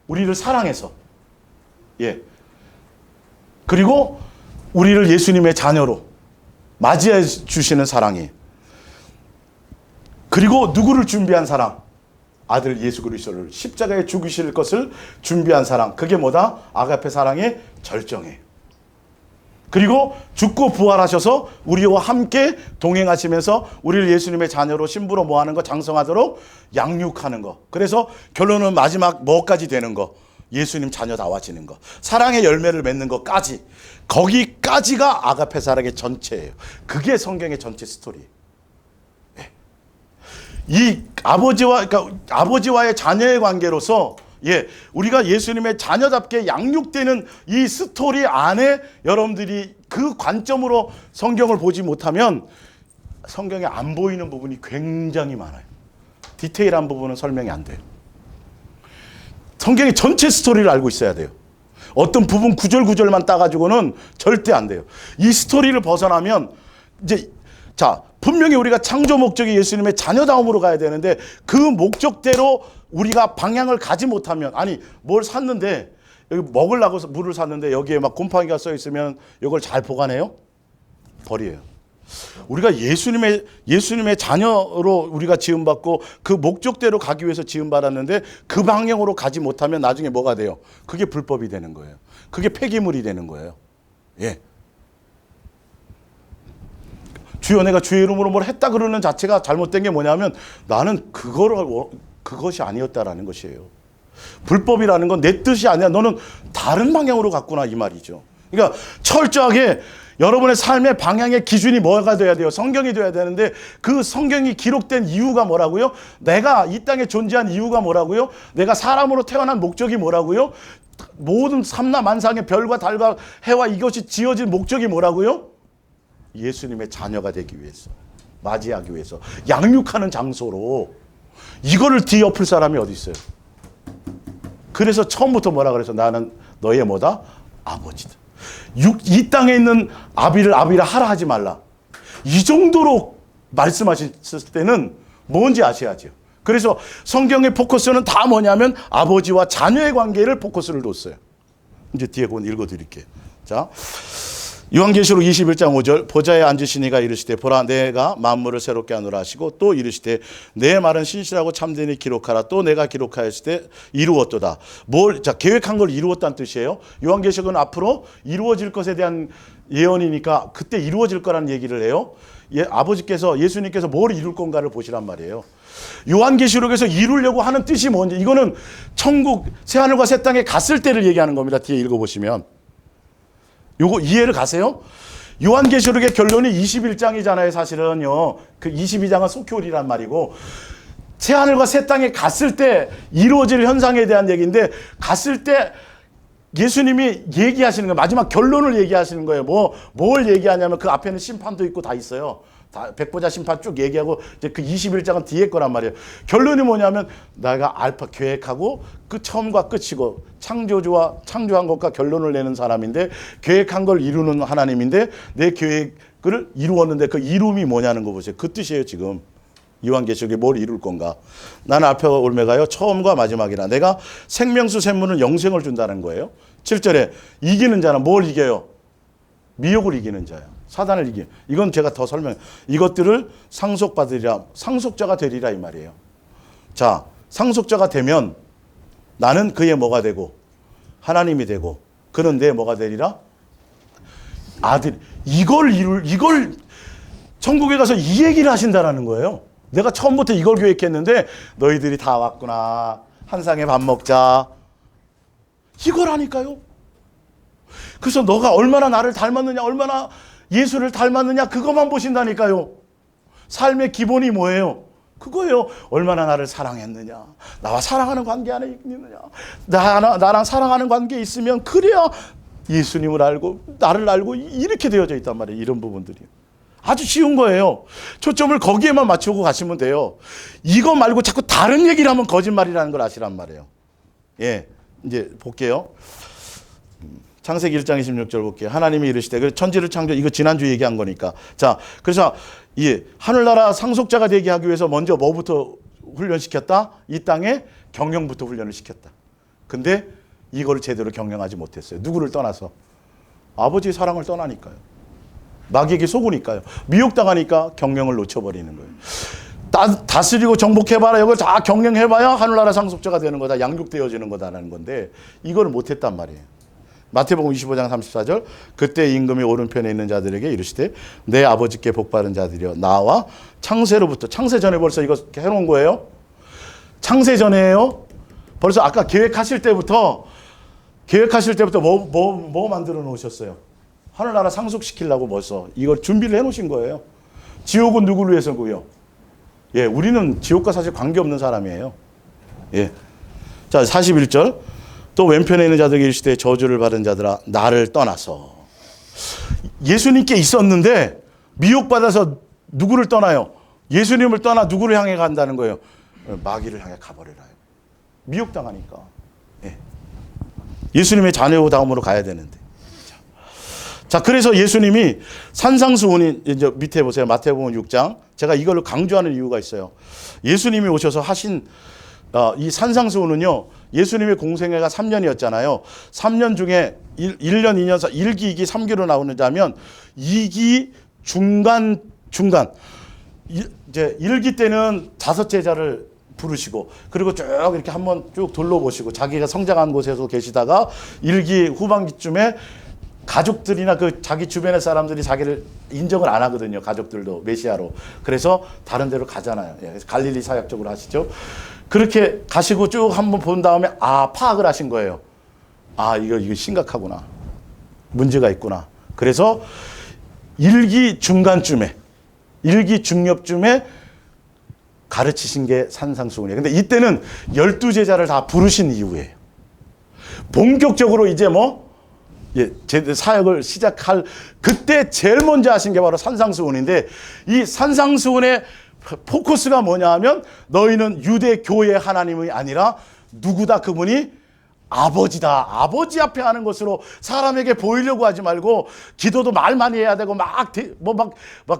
우리를 사랑해서. 예. 그리고 우리를 예수님의 자녀로 맞이해 주시는 사랑이에요. 그리고 누구를 준비한 사랑? 아들 예수 그리스도를 십자가에 죽으실 것을 준비한 사랑. 그게 뭐다? 아가페 사랑의 절정이에요. 그리고 죽고 부활하셔서 우리와 함께 동행하시면서 우리를 예수님의 자녀로 신부로 뭐하는 거? 장성하도록 양육하는 거. 그래서 결론은 마지막 뭐까지 되는 거? 예수님 자녀다워지는 거. 사랑의 열매를 맺는 것까지. 거기까지가 아가페 사랑의 전체예요. 그게 성경의 전체 스토리예요. 이 그러니까 아버지와의 자녀의 관계로서, 예, 우리가 예수님의 자녀답게 양육되는 이 스토리 안에 여러분들이 그 관점으로 성경을 보지 못하면 성경에 안 보이는 부분이 굉장히 많아요. 디테일한 부분은 설명이 안 돼요. 성경의 전체 스토리를 알고 있어야 돼요. 어떤 부분 구절만 따가지고는 절대 안 돼요. 이 스토리를 벗어나면 이제 분명히 우리가 창조 목적이 예수님의 자녀다움으로 가야 되는데, 그 목적대로 우리가 방향을 가지 못하면, 뭘 샀는데 여기 먹으려고 물을 샀는데 여기에 막 곰팡이가 써 있으면 이걸 잘 보관해요? 버려요. 우리가 예수님의 자녀로 우리가 지음받고 그 목적대로 가기 위해서 지음받았는데 그 방향으로 가지 못하면 나중에 뭐가 돼요? 그게 불법이 되는 거예요. 그게 폐기물이 되는 거예요. 예. 주여 내가 주의 이름으로 뭘 했다 그러는 자체가 잘못된 게 뭐냐면, 나는 그것이 아니었다라는 것이에요. 불법이라는 건 내 뜻이 아니야. 너는 다른 방향으로 갔구나 이 말이죠. 그러니까 철저하게 여러분의 삶의 방향의 기준이 뭐가 돼야 돼요? 성경이 돼야 되는데, 그 성경이 기록된 이유가 뭐라고요? 내가 이 땅에 존재한 이유가 뭐라고요? 내가 사람으로 태어난 목적이 뭐라고요? 모든 삼라 만상의 별과 달과 해와 이것이 지어진 목적이 뭐라고요? 예수님의 자녀가 되기 위해서, 맞이하기 위해서, 양육하는 장소로. 이거를 뒤엎을 사람이 어디 있어요? 그래서 처음부터 뭐라 그래서 나는 너의 뭐다? 아버지다. 이 땅에 있는 아비라 하라 하지 말라. 이 정도로 말씀하셨을 때는 뭔지 아셔야죠. 그래서 성경의 포커스는 다 뭐냐면 아버지와 자녀의 관계를 포커스를 뒀어요. 이제 뒤에 그건 읽어드릴게요. 자, 요한계시록 21장 5절. 보좌에 앉으신 이가 이르시되 보라 내가 만물을 새롭게 하노라 하시고, 또 이르시되 내 말은 신실하고 참되니 기록하라. 또 내가 기록하였을 때 이루었도다. 계획한 걸 이루었다는 뜻이에요. 요한계시록은 앞으로 이루어질 것에 대한 예언이니까 그때 이루어질 거라는 얘기를 해요. 아버지께서, 예수님께서 뭘 이룰 건가를 보시란 말이에요. 요한계시록에서 이루려고 하는 뜻이 뭔지, 이거는 천국 새하늘과 새 땅에 갔을 때를 얘기하는 겁니다. 뒤에 읽어보시면 요거 이해를 가세요? 요한계시록의 결론이 21장이잖아요. 사실은요. 그 22장은 소큐올이란 말이고, 새하늘과 새 땅에 갔을 때 이루어질 현상에 대한 얘기인데, 갔을 때 예수님이 얘기하시는 거예요. 마지막 결론을 얘기하시는 거예요. 뭘 얘기하냐면 그 앞에는 심판도 있고 다 있어요. 백보자 심판 쭉 얘기하고 이제 그 21장은 뒤에 거란 말이에요. 결론이 뭐냐면 내가 알파 계획하고 그 처음과 끝이고 창조주와 창조한 것과 결론을 내는 사람인데 계획한 걸 이루는 하나님인데 내 계획을 이루었는데 그 이룸이 뭐냐는 거 보세요. 그 뜻이에요 지금. 요한계시록에 뭘 이룰 건가. 나는 알파와 올메가요 처음과 마지막이라. 내가 생명수 샘물은 영생을 준다는 거예요. 7절에 이기는 자는 뭘 이겨요? 미혹을 이기는 자야. 사단을 이기. 이건 제가 더 설명. 이것들을 상속받으리라. 상속자가 되리라 이 말이에요. 자, 상속자가 되면 나는 그의 뭐가 되고 하나님이 되고 그는 내 뭐가 되리라? 아들. 이걸 천국에 가서 이 얘기를 하신다라는 거예요. 내가 처음부터 이걸 계획했는데 너희들이 다 왔구나. 한 상에 밥 먹자. 이걸 하니까요. 그래서 너가 얼마나 나를 닮았느냐, 얼마나 예수를 닮았느냐 그것만 보신다니까요. 삶의 기본이 뭐예요? 그거예요. 얼마나 나를 사랑했느냐. 나와 사랑하는 관계 안에 있느냐. 나랑 사랑하는 관계에 있으면 그래야 예수님을 알고 나를 알고 이렇게 되어져 있단 말이에요. 이런 부분들이. 아주 쉬운 거예요. 초점을 거기에만 맞추고 가시면 돼요. 이거 말고 자꾸 다른 얘기를 하면 거짓말이라는 걸 아시란 말이에요. 예, 이제 볼게요. 창세기 1장 26절 볼게요. 하나님이 이르시되 천지를 창조 이거 지난주 얘기한 거니까. 자, 그래서 이 하늘나라 상속자가 되게 하기 위해서 먼저 뭐부터 훈련시켰다? 이 땅에 경영부터 훈련을 시켰다. 근데 이걸 제대로 경영하지 못했어요. 누구를 떠나서? 아버지의 사랑을 떠나니까요. 마귀에게 속으니까요. 미혹당하니까 경영을 놓쳐버리는 거예요. 다스리고 정복해봐라. 이걸 다 경영해봐야 하늘나라 상속자가 되는 거다. 양육되어지는 거다라는 건데 이걸 못했단 말이에요. 마태복음 25장 34절 그때 임금이 오른편에 있는 자들에게 이르시되 내 아버지께 복받은 자들이여 나와 창세로부터 창세 전에 벌써 이거 해놓은 거예요. 창세 전에요. 벌써 아까 계획하실 때부터 뭐 만들어 놓으셨어요? 하늘나라 상속시키려고 벌써 이걸 준비를 해놓으신 거예요. 지옥은 누구를 위해서고요? 예, 우리는 지옥과 사실 관계없는 사람이에요. 예. 자, 41절. 또 왼편에 있는 자들에게 이르시되 저주를 받은 자들아 나를 떠나서. 예수님께 있었는데 미혹받아서 누구를 떠나요? 예수님을 떠나 누구를 향해 간다는 거예요? 마귀를 향해 가버리라요. 미혹당하니까. 예. 예수님의 자녀 다음으로 가야 되는데. 자, 그래서 예수님이 산상수훈이 이제 밑에 보세요. 마태복음 6장. 제가 이걸 강조하는 이유가 있어요. 예수님이 오셔서 하신 이 산상수훈은요. 예수님의 공생애가 3년이었잖아요. 3년 중에 1년, 2년, 1기, 2기, 3기로 나오는 자면 2기 중간 이제 1기 때는 5 제자를 부르시고 그리고 쭉 이렇게 한번 쭉 둘러보시고 자기가 성장한 곳에서 계시다가 1기 후반기쯤에 가족들이나 그 자기 주변의 사람들이 자기를 인정을 안 하거든요. 가족들도 메시아로. 그래서 다른 데로 가잖아요. 예, 갈릴리 사역 쪽으로 하시죠. 그렇게 가시고 쭉 한번 본 다음에 파악을 하신 거예요. 이거 심각하구나. 문제가 있구나. 그래서 1기 중간쯤에 1기 중엽쯤에 가르치신 게 산상수훈이에요. 근데 이때는 12제자를 다 부르신 이후에요. 본격적으로 이제 제 사역을 시작할 그때 제일 먼저 하신 게 바로 산상수훈인데 이 산상수훈의 포커스가 뭐냐 하면 너희는 유대 교회 하나님이 아니라 누구다? 그분이 아버지다. 아버지 앞에 하는 것으로 사람에게 보이려고 하지 말고 기도도 말 많이 해야 되고 막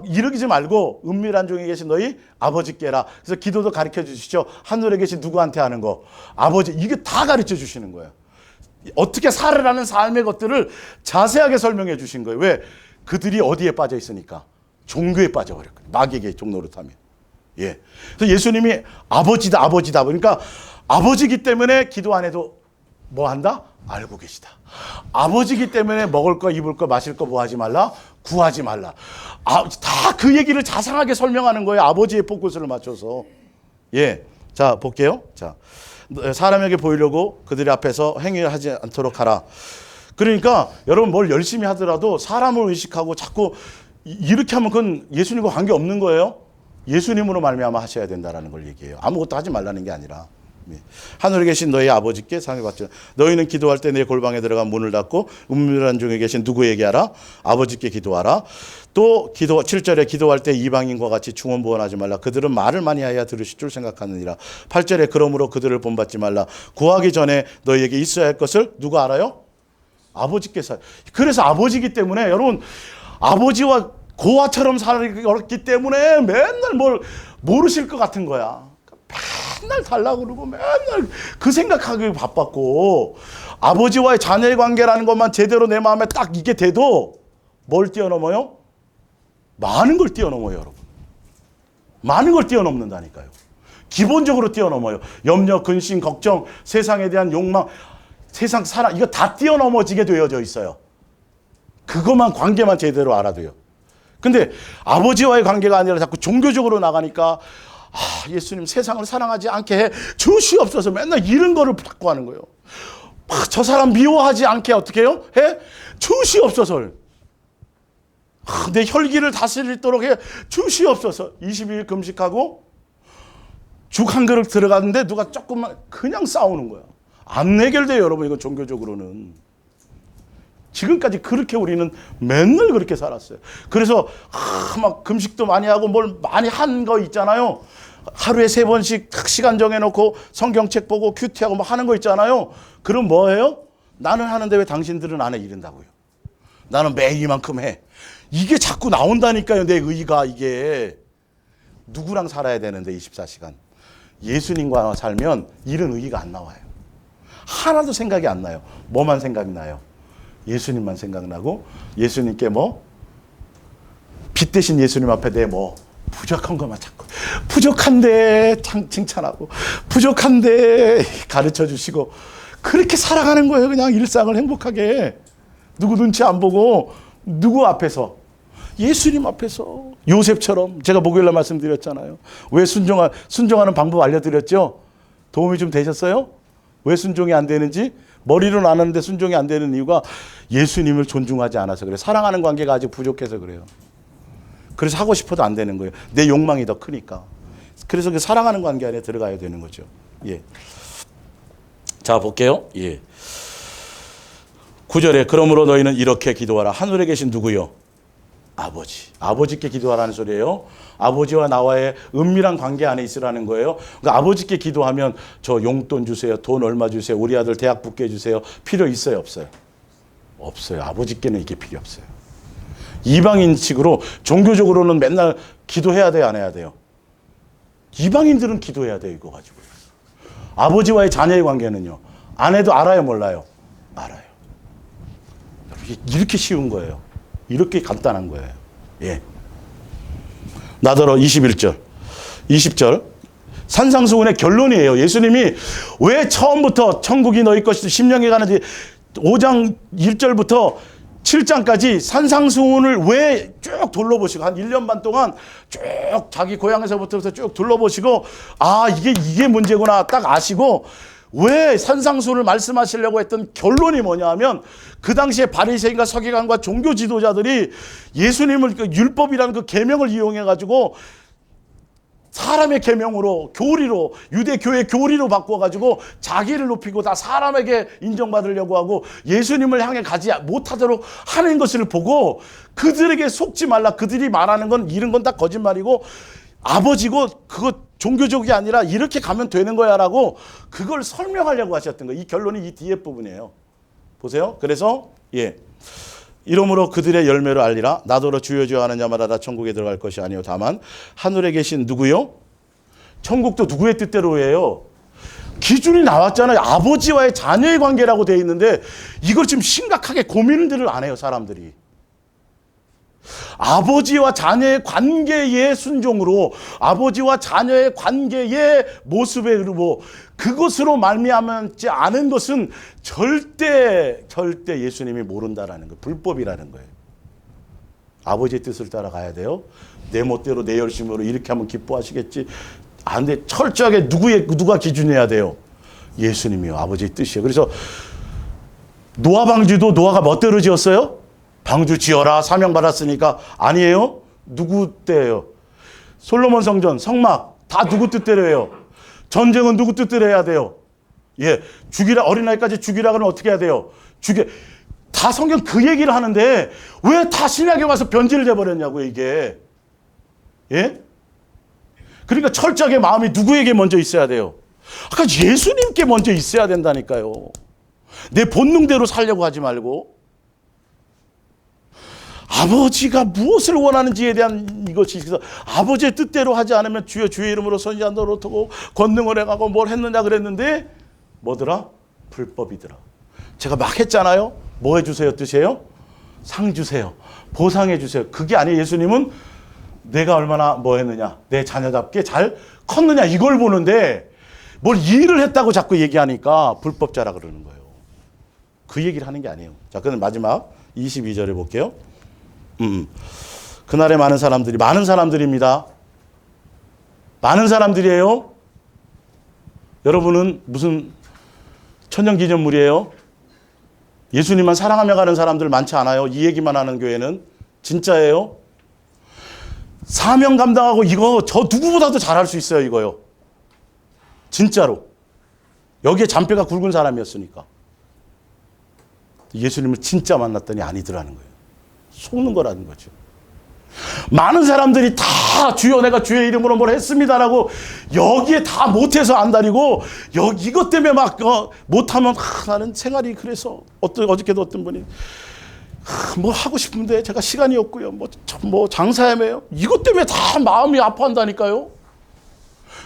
이러지 말고 은밀한 중에 계신 너희 아버지께라. 그래서 기도도 가르쳐 주시죠. 하늘에 계신 누구한테 하는 거. 아버지 이게 다 가르쳐 주시는 거예요. 어떻게 살으라는 삶의 것들을 자세하게 설명해 주신 거예요. 왜? 그들이 어디에 빠져 있으니까? 종교에 빠져버렸거든요. 마귀에게 종노릇하면. 예. 그래서 예수님이 아버지다. 그러니까 아버지기 때문에 기도 안 해도 뭐 한다? 알고 계시다. 아버지기 때문에 먹을 거, 입을 거, 마실 거 뭐 하지 말라? 구하지 말라. 다 그 얘기를 자상하게 설명하는 거예요. 아버지의 포커스를 맞춰서. 예. 자, 볼게요. 자. 사람에게 보이려고 그들의 앞에서 행위를 하지 않도록 하라. 그러니까 여러분 뭘 열심히 하더라도 사람을 의식하고 자꾸 이렇게 하면 그건 예수님과 관계없는 거예요. 예수님으로 말미암아 하셔야 된다는 걸 얘기해요. 아무것도 하지 말라는 게 아니라. 하늘에 계신 너희 아버지께 상해받지. 너희는 기도할 때 내 골방에 들어가 문을 닫고 은밀한 중에 계신 누구에게 하라? 아버지께 기도하라. 또 7절에 기도할 때 이방인과 같이 중언부언하지 말라. 그들은 말을 많이 하여 들으실 줄 생각하느니라. 8절에 그러므로 그들을 본받지 말라. 구하기 전에 너희에게 있어야 할 것을 누가 알아요? 아버지께서. 그래서 아버지기 때문에 여러분, 아버지와 고아처럼 살았기 때문에 맨날 뭘 모르실 것 같은 거야. 맨날 달라고 그러고 맨날 그 생각하기 바빴고, 아버지와의 자녀의 관계라는 것만 제대로 내 마음에 딱 이게 돼도 뭘 뛰어넘어요? 많은 걸 뛰어넘어요, 여러분. 많은 걸 뛰어넘는다니까요. 기본적으로 뛰어넘어요. 염려, 근심, 걱정, 세상에 대한 욕망, 세상 사랑, 이거 다 뛰어넘어지게 되어져 있어요. 그것만, 관계만 제대로 알아도요. 근데 아버지와의 관계가 아니라 자꾸 종교적으로 나가니까, 예수님 세상을 사랑하지 않게 해 주시옵소서. 맨날 이런 거를 자꾸 하는 거예요. 저 사람 미워하지 않게 어떻게 해요? 해 주시옵소서. 내 혈기를 다스리도록 해 주시옵소서. 22일 금식하고 죽 한 그릇 들어갔는데 누가 조금만 그냥 싸우는 거야. 안 해결돼요, 여러분. 이건 종교적으로는. 지금까지 그렇게 우리는 맨날 그렇게 살았어요. 그래서 막 금식도 많이 하고 뭘 많이 한 거 있잖아요. 하루에 3번씩 시간 정해놓고 성경책 보고 큐티하고 뭐 하는 거 있잖아요. 그럼 뭐예요? 나는 하는데 왜 당신들은 안 해? 이런다고요. 나는 매일 이만큼 해. 이게 자꾸 나온다니까요. 내 의의가. 이게 누구랑 살아야 되는데 24시간. 예수님과 살면 이런 의의가 안 나와요. 하나도 생각이 안 나요. 뭐만 생각이 나요? 예수님만 생각나고, 예수님께 빛 대신 예수님 앞에 내 부족한 것만 자꾸 부족한데 칭찬하고, 부족한데 가르쳐 주시고, 그렇게 살아가는 거예요. 그냥 일상을 행복하게. 누구 눈치 안 보고, 누구 앞에서? 예수님 앞에서. 요셉처럼 제가 목요일날 말씀드렸잖아요. 왜 순종하는 방법 알려드렸죠? 도움이 좀 되셨어요? 왜 순종이 안 되는지? 머리로는 아는데 순종이 안 되는 이유가 예수님을 존중하지 않아서 그래요. 사랑하는 관계가 아직 부족해서 그래요. 그래서 하고 싶어도 안 되는 거예요. 내 욕망이 더 크니까. 그래서 그 사랑하는 관계 안에 들어가야 되는 거죠. 예. 자, 볼게요. 예. 9절에 그러므로 너희는 이렇게 기도하라. 하늘에 계신 누구요? 아버지. 아버지께 기도하라는 소리예요. 아버지와 나와의 은밀한 관계 안에 있으라는 거예요. 그러니까 아버지께 기도하면 저 용돈 주세요. 돈 얼마 주세요. 우리 아들 대학 붙게 해주세요. 필요 있어요? 없어요? 없어요. 아버지께는 이게 필요 없어요. 이방인식으로 종교적으로는 맨날 기도해야 돼요? 안 해야 돼요? 이방인들은 기도해야 돼요. 이거 가지고. 아버지와의 자녀의 관계는요? 안 해도 알아요? 몰라요? 알아요. 이렇게 쉬운 거예요. 이렇게 간단한 거예요. 예. 나더러 21절, 20절. 산상수훈의 결론이에요. 예수님이 왜 처음부터 천국이 너희 것이다 심령에 가는지 5장 1절부터 7장까지 산상수훈을 왜 쭉 둘러보시고 한 1년 반 동안 쭉 자기 고향에서부터 쭉 둘러보시고, 이게 문제구나 딱 아시고, 왜 산상수훈을 말씀하시려고 했던 결론이 뭐냐 하면, 그 당시에 바리새인과 서기관과 종교 지도자들이 예수님을 그 율법이라는 그 계명을 이용해 가지고 사람의 계명으로, 교리로, 유대 교회 교리로 바꿔 가지고 자기를 높이고 다 사람에게 인정받으려고 하고 예수님을 향해 가지 못하도록 하는 것을 보고, 그들에게 속지 말라. 그들이 말하는 건 이런 건 다 거짓말이고 아버지고 그거 종교적이 아니라 이렇게 가면 되는 거야라고 그걸 설명하려고 하셨던 거예요. 이 결론이 이 뒤에 부분이에요. 보세요. 그래서 이러므로 그들의 열매로 알리라. 나더러 주여 주여 하는 자마다 다 천국에 들어갈 것이 아니요 다만 하늘에 계신 누구요? 천국도 누구의 뜻대로 해요? 기준이 나왔잖아요. 아버지와의 자녀의 관계라고 되어 있는데 이걸 지금 심각하게 고민들을 안 해요, 사람들이. 아버지와 자녀의 관계의 순종으로, 아버지와 자녀의 관계의 모습에 이르고, 그것으로 말미암지 않은 것은 절대 예수님이 모른다라는 거, 불법이라는 거예요. 아버지의 뜻을 따라가야 돼요. 내 멋대로 내 열심으로 이렇게 하면 기뻐하시겠지. 안 돼. 철저하게 누가 기준해야 돼요? 예수님이요. 아버지의 뜻이에요. 그래서 노아 방주도 노아가 멋대로 지었어요? 방주 지어라 사명 받았으니까. 아니에요. 누구 때예요? 솔로몬 성전, 성막 다 누구 뜻대로 해요? 전쟁은 누구 뜻대로 해야 돼요? 예, 죽이라, 어린아이까지 죽이라 그러면 어떻게 해야 돼요? 다 성경 그 얘기를 하는데 왜 다 신약에 와서 변질을 해버렸냐고요, 이게. 예? 그러니까 철저하게 마음이 누구에게 먼저 있어야 돼요? 아까 예수님께 먼저 있어야 된다니까요. 내 본능대로 살려고 하지 말고. 아버지가 무엇을 원하는지에 대한 이것이 있어서 아버지의 뜻대로 하지 않으면 주여 주의 이름으로 선지자도 못하고 권능을 해가고 뭘 했느냐 그랬는데 뭐더라? 불법이더라. 제가 막 했잖아요. 뭐 해주세요 뜻이에요? 상 주세요. 보상해 주세요. 그게 아니에요. 예수님은 내가 얼마나 뭐 했느냐, 내 자녀답게 잘 컸느냐 이걸 보는데 뭘 일을 했다고 자꾸 얘기하니까 불법자라 그러는 거예요. 그 얘기를 하는 게 아니에요. 자, 그럼 마지막 22절에 볼게요. 그날에 많은 사람들입니다. 많은 사람들이에요. 여러분은 무슨 천년기념물이에요? 예수님만 사랑하며 가는 사람들 많지 않아요? 이 얘기만 하는 교회는. 진짜예요. 사명 감당하고 이거 저 누구보다도 잘할 수 있어요, 이거요. 진짜로. 여기에 잔뼈가 굵은 사람이었으니까. 예수님을 진짜 만났더니 아니더라는 거예요. 속는 거라는 거죠. 많은 사람들이 다 주여 내가 주의 이름으로 뭘 했습니다라고 여기에 다 못해서 안달이고 이것 때문에 막 못하면 나는 생활이 그래서 어저께도 어떤 분이 뭐 하고 싶은데 제가 시간이 없고요. 뭐 장사해매요. 이것 때문에 다 마음이 아파한다니까요.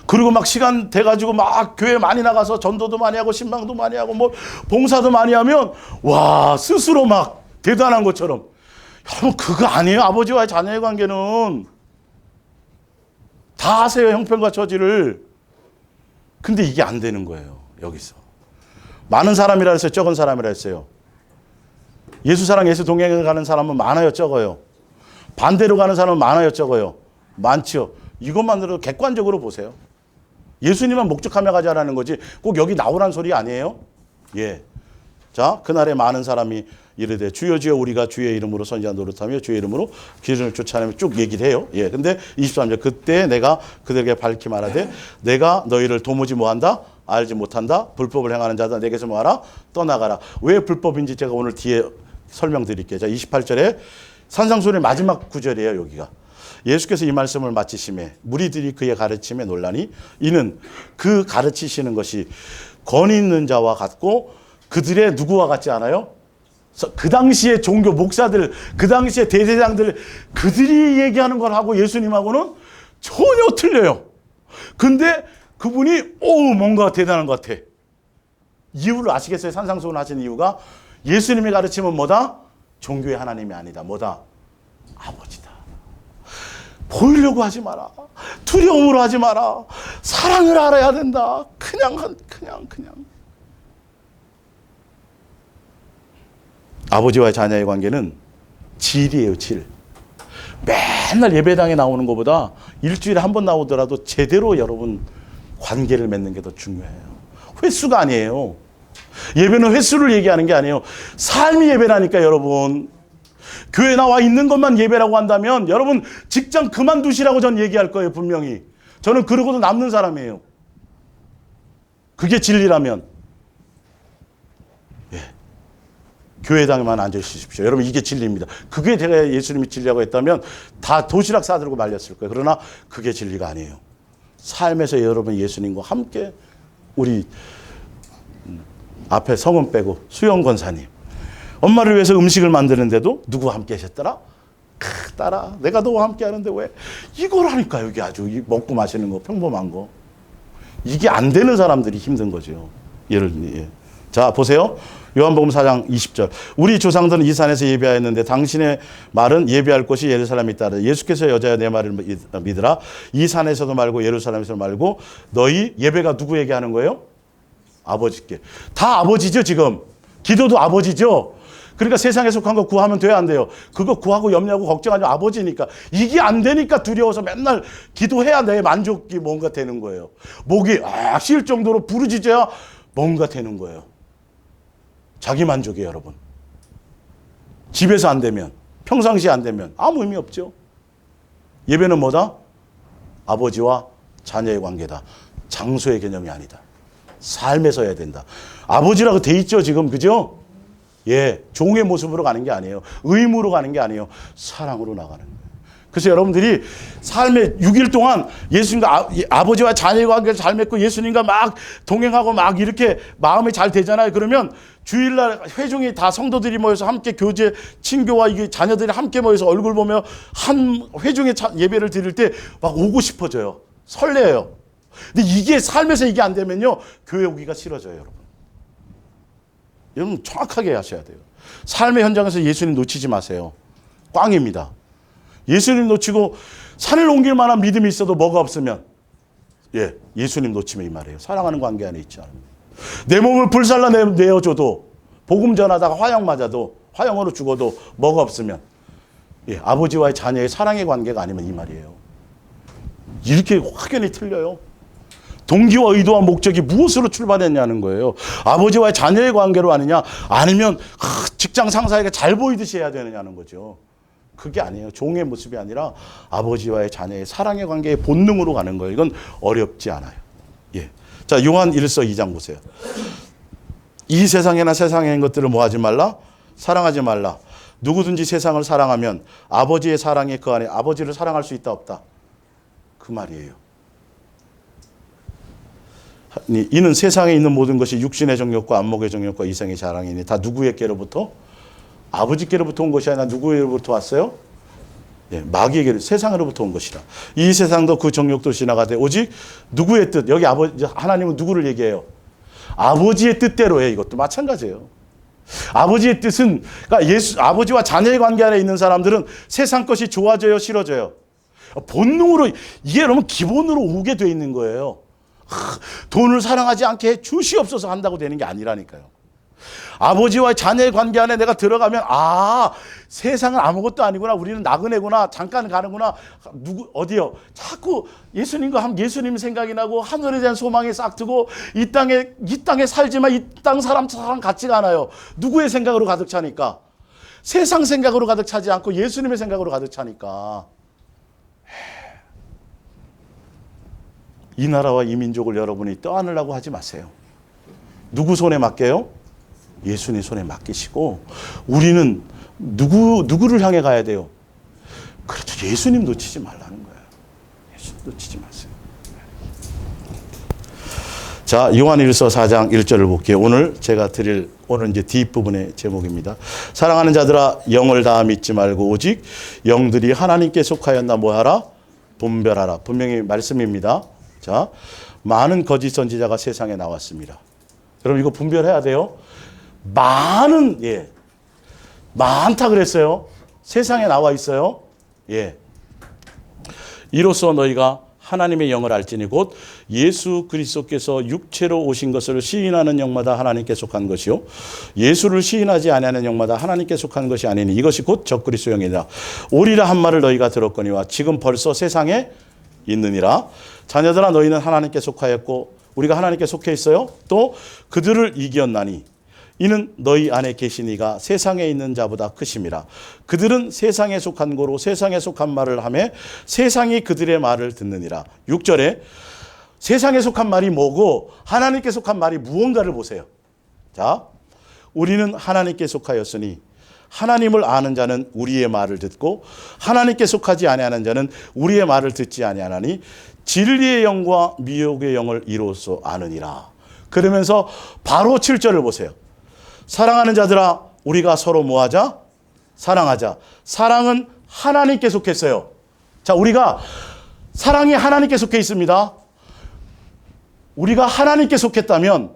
그리고 막 시간 돼가지고 막 교회 많이 나가서 전도도 많이 하고 신방도 많이 하고 뭐 봉사도 많이 하면 와 스스로 막 대단한 것처럼. 여러분 그거 아니에요. 아버지와의 자녀의 관계는. 다 아세요. 형편과 처지를. 근데 이게 안 되는 거예요. 여기서. 많은 사람이라 했어요. 적은 사람이라 했어요. 예수 사랑 예수 동행을 가는 사람은 많아요. 적어요. 반대로 가는 사람은 많아요. 적어요. 많죠. 이것만으로도 객관적으로 보세요. 예수님만 목적하며 가자라는 거지 꼭 여기 나오란 소리 아니에요? 예. 자, 그날에 많은 사람이 이르되 주여 주여 우리가 주의 이름으로 선지자 노릇하며 주의 이름으로 기준을 쫓아내며 쭉 얘기를 해요. 예. 근데 23절 그때 내가 그들에게 밝히 말하되 내가 너희를 도무지 뭐한다? 알지 못한다. 불법을 행하는 자다. 내게서 뭐하라? 떠나가라. 왜 불법인지 제가 오늘 뒤에 설명드릴게요. 자, 28절에 산상수훈의 마지막 구절이에요. 여기가. 예수께서 이 말씀을 마치심에 무리들이 그의 가르침에 놀라니 이는 그 가르치시는 것이 권위 있는 자와 같고 그들의 누구와 같지 않아요? 그 당시에 종교 목사들, 그 당시에 대제장들 그들이 얘기하는 걸 하고 예수님하고는 전혀 틀려요. 근데 그분이 뭔가 대단한 것 같아. 이유를 아시겠어요? 산상수훈 하신 이유가 예수님의 가르침은 뭐다? 종교의 하나님이 아니다. 뭐다? 아버지다. 보이려고 하지 마라. 두려움으로 하지 마라. 사랑을 알아야 된다. 그냥. 아버지와 자녀의 관계는 질이에요, 질. 맨날 예배당에 나오는 것보다 일주일에 한 번 나오더라도 제대로 여러분 관계를 맺는 게 더 중요해요. 횟수가 아니에요. 예배는 횟수를 얘기하는 게 아니에요. 삶이 예배라니까 여러분. 교회 나와 있는 것만 예배라고 한다면 여러분 직장 그만두시라고 전 얘기할 거예요. 분명히. 저는 그러고도 남는 사람이에요. 그게 진리라면. 예. 교회당에만 앉으십시오. 여러분 이게 진리입니다. 그게 제가 예수님이 진리라고 했다면 다 도시락 싸들고 말렸을 거예요. 그러나 그게 진리가 아니에요. 삶에서 여러분 예수님과 함께 우리 앞에 성은 빼고 수영 권사님 엄마를 위해서 음식을 만드는데도 누구와 함께 하셨더라? 딸아 내가 너와 함께 하는데 왜 이걸 하니까 여기 아주 먹고 마시는 거 평범한 거 이게 안 되는 사람들이 힘든 거죠. 자 보세요. 요한복음 4장 20절 우리 조상들은 이 산에서 예배하였는데 당신의 말은 예배할 곳이 예루살렘에 있다. 예수께서 여자여 내 말을 믿으라. 이 산에서도 말고 예루살렘에서도 말고 너희 예배가 누구에게 하는 거예요? 아버지께. 다 아버지죠 지금. 기도도 아버지죠. 그러니까 세상에 속한 거 구하면 돼야 안 돼요. 그거 구하고 염려하고 걱정하지 아버지니까. 이게 안 되니까 두려워서 맨날 기도해야 내 만족이 뭔가 되는 거예요. 목이 쉴 정도로 부르짖어야 뭔가 되는 거예요. 자기 만족이에요 여러분. 집에서 안 되면 평상시에 안 되면 아무 의미 없죠. 예배는 뭐다? 아버지와 자녀의 관계다. 장소의 개념이 아니다. 삶에서 해야 된다. 아버지라고 돼 있죠, 지금. 그죠? 예, 종의 모습으로 가는 게 아니에요. 의무로 가는 게 아니에요. 사랑으로 나가는 거예요. 그래서 여러분들이 삶의 6일 동안 예수님과 아버지와 자녀의 관계를 잘 맺고 예수님과 막 동행하고 막 이렇게 마음이 잘 되잖아요. 그러면 주일날 회중이 다 성도들이 모여서 함께 교제, 친교와 이게 자녀들이 함께 모여서 얼굴 보며 한 회중의 예배를 드릴 때 막 오고 싶어져요. 설레요. 근데 이게 삶에서 이게 안 되면요, 교회 오기가 싫어져요, 여러분. 여러분 정확하게 하셔야 돼요. 삶의 현장에서 예수님 놓치지 마세요. 꽝입니다. 예수님 놓치고 산을 옮길 만한 믿음이 있어도 뭐가 없으면, 예, 예수님 놓치면 이 말이에요. 사랑하는 관계 안에 있지 않아요. 내 몸을 불살라 내어줘도, 복음 전하다가 화형 맞아도, 화형으로 죽어도 뭐가 없으면, 예, 아버지와의 자녀의 사랑의 관계가 아니면 이 말이에요. 이렇게 확연히 틀려요. 동기와 의도와 목적이 무엇으로 출발했냐는 거예요. 아버지와의 자녀의 관계로 하느냐, 아니면 직장 상사에게 잘 보이듯이 해야 되느냐는 거죠. 그게 아니에요. 종의 모습이 아니라 아버지와의 자녀의 사랑의 관계의 본능으로 가는 거예요. 이건 어렵지 않아요. 예. 자, 요한 1서 2장 보세요. 이 세상에나 세상에 있는 것들을 뭐 하지 말라? 사랑하지 말라. 누구든지 세상을 사랑하면 아버지의 사랑이 그 안에, 아버지를 사랑할 수 있다 없다? 그 말이에요. 이는 세상에 있는 모든 것이 육신의 정욕과 안목의 정욕과 이생의 자랑이니 다 누구에게로부터? 아버지께로부터 온 것이 아니라 누구에게로부터 왔어요? 예, 마귀에게로, 세상으로부터 온 것이라. 이 세상도 그 정욕도 지나가되 오직 누구의 뜻, 여기 아버지, 하나님은 누구를 얘기해요? 아버지의 뜻대로 해. 이것도 마찬가지예요. 아버지의 뜻은, 그러니까 아버지와 자녀의 관계 안에 있는 사람들은 세상 것이 좋아져요, 싫어져요? 본능으로, 이게 여러분 기본으로 오게 돼 있는 거예요. 돈을 사랑하지 않게 해 주시옵소서 한다고 되는 게 아니라니까요. 아버지와 자녀의 관계 안에 내가 들어가면, 아, 세상은 아무것도 아니구나, 우리는 나그네구나, 잠깐 가는구나, 어디요? 자꾸 예수님과 예수님 생각이 나고 하늘에 대한 소망이 싹트고 이 땅에 살지만 이 땅 사람처럼 같지가 않아요. 누구의 생각으로 가득 차니까? 세상 생각으로 가득 차지 않고 예수님의 생각으로 가득 차니까. 이 나라와 이 민족을 여러분이 떠안으려고 하지 마세요. 누구 손에 맡겨요? 예수님 손에 맡기시고, 우리는 누구를 향해 가야 돼요? 그렇죠. 예수님 놓치지 말라는 거예요. 예수님 놓치지 마세요. 자, 요한 1서 4장 1절을 볼게요. 오늘 이제 뒷부분의 제목입니다. 사랑하는 자들아, 영을 다 믿지 말고 오직 영들이 하나님께 속하였나 뭐하라? 분별하라. 분명히 말씀입니다. 자, 많은 거짓 선지자가 세상에 나왔습니다. 여러분 이거 분별해야 돼요. 많다 그랬어요. 세상에 나와 있어요. 예. 이로써 너희가 하나님의 영을 알지니 곧 예수 그리스도께서 육체로 오신 것을 시인하는 영마다 하나님께 속한 것이요 예수를 시인하지 아니하는 영마다 하나님께 속한 것이 아니니 이것이 곧 적그리스도 영이라. 오리라 한 말을 너희가 들었거니와 지금 벌써 세상에 있느니라. 자녀들아, 너희는 하나님께 속하였고 우리가 하나님께 속해 있어요. 또 그들을 이겼나니 이는 너희 안에 계신 이가 세상에 있는 자보다 크심이라. 그들은 세상에 속한 고로 세상에 속한 말을 하며 세상이 그들의 말을 듣느니라. 6절에 세상에 속한 말이 뭐고 하나님께 속한 말이 무언가를 보세요. 자, 우리는 하나님께 속하였으니 하나님을 아는 자는 우리의 말을 듣고 하나님께 속하지 아니하는 자는 우리의 말을 듣지 아니하나니 진리의 영과 미혹의 영을 이로써 아느니라. 그러면서 바로 7절을 보세요. 사랑하는 자들아, 우리가 서로 뭐하자? 사랑하자. 사랑은 하나님께 속했어요. 자, 우리가 사랑이 하나님께 속해 있습니다. 우리가 하나님께 속했다면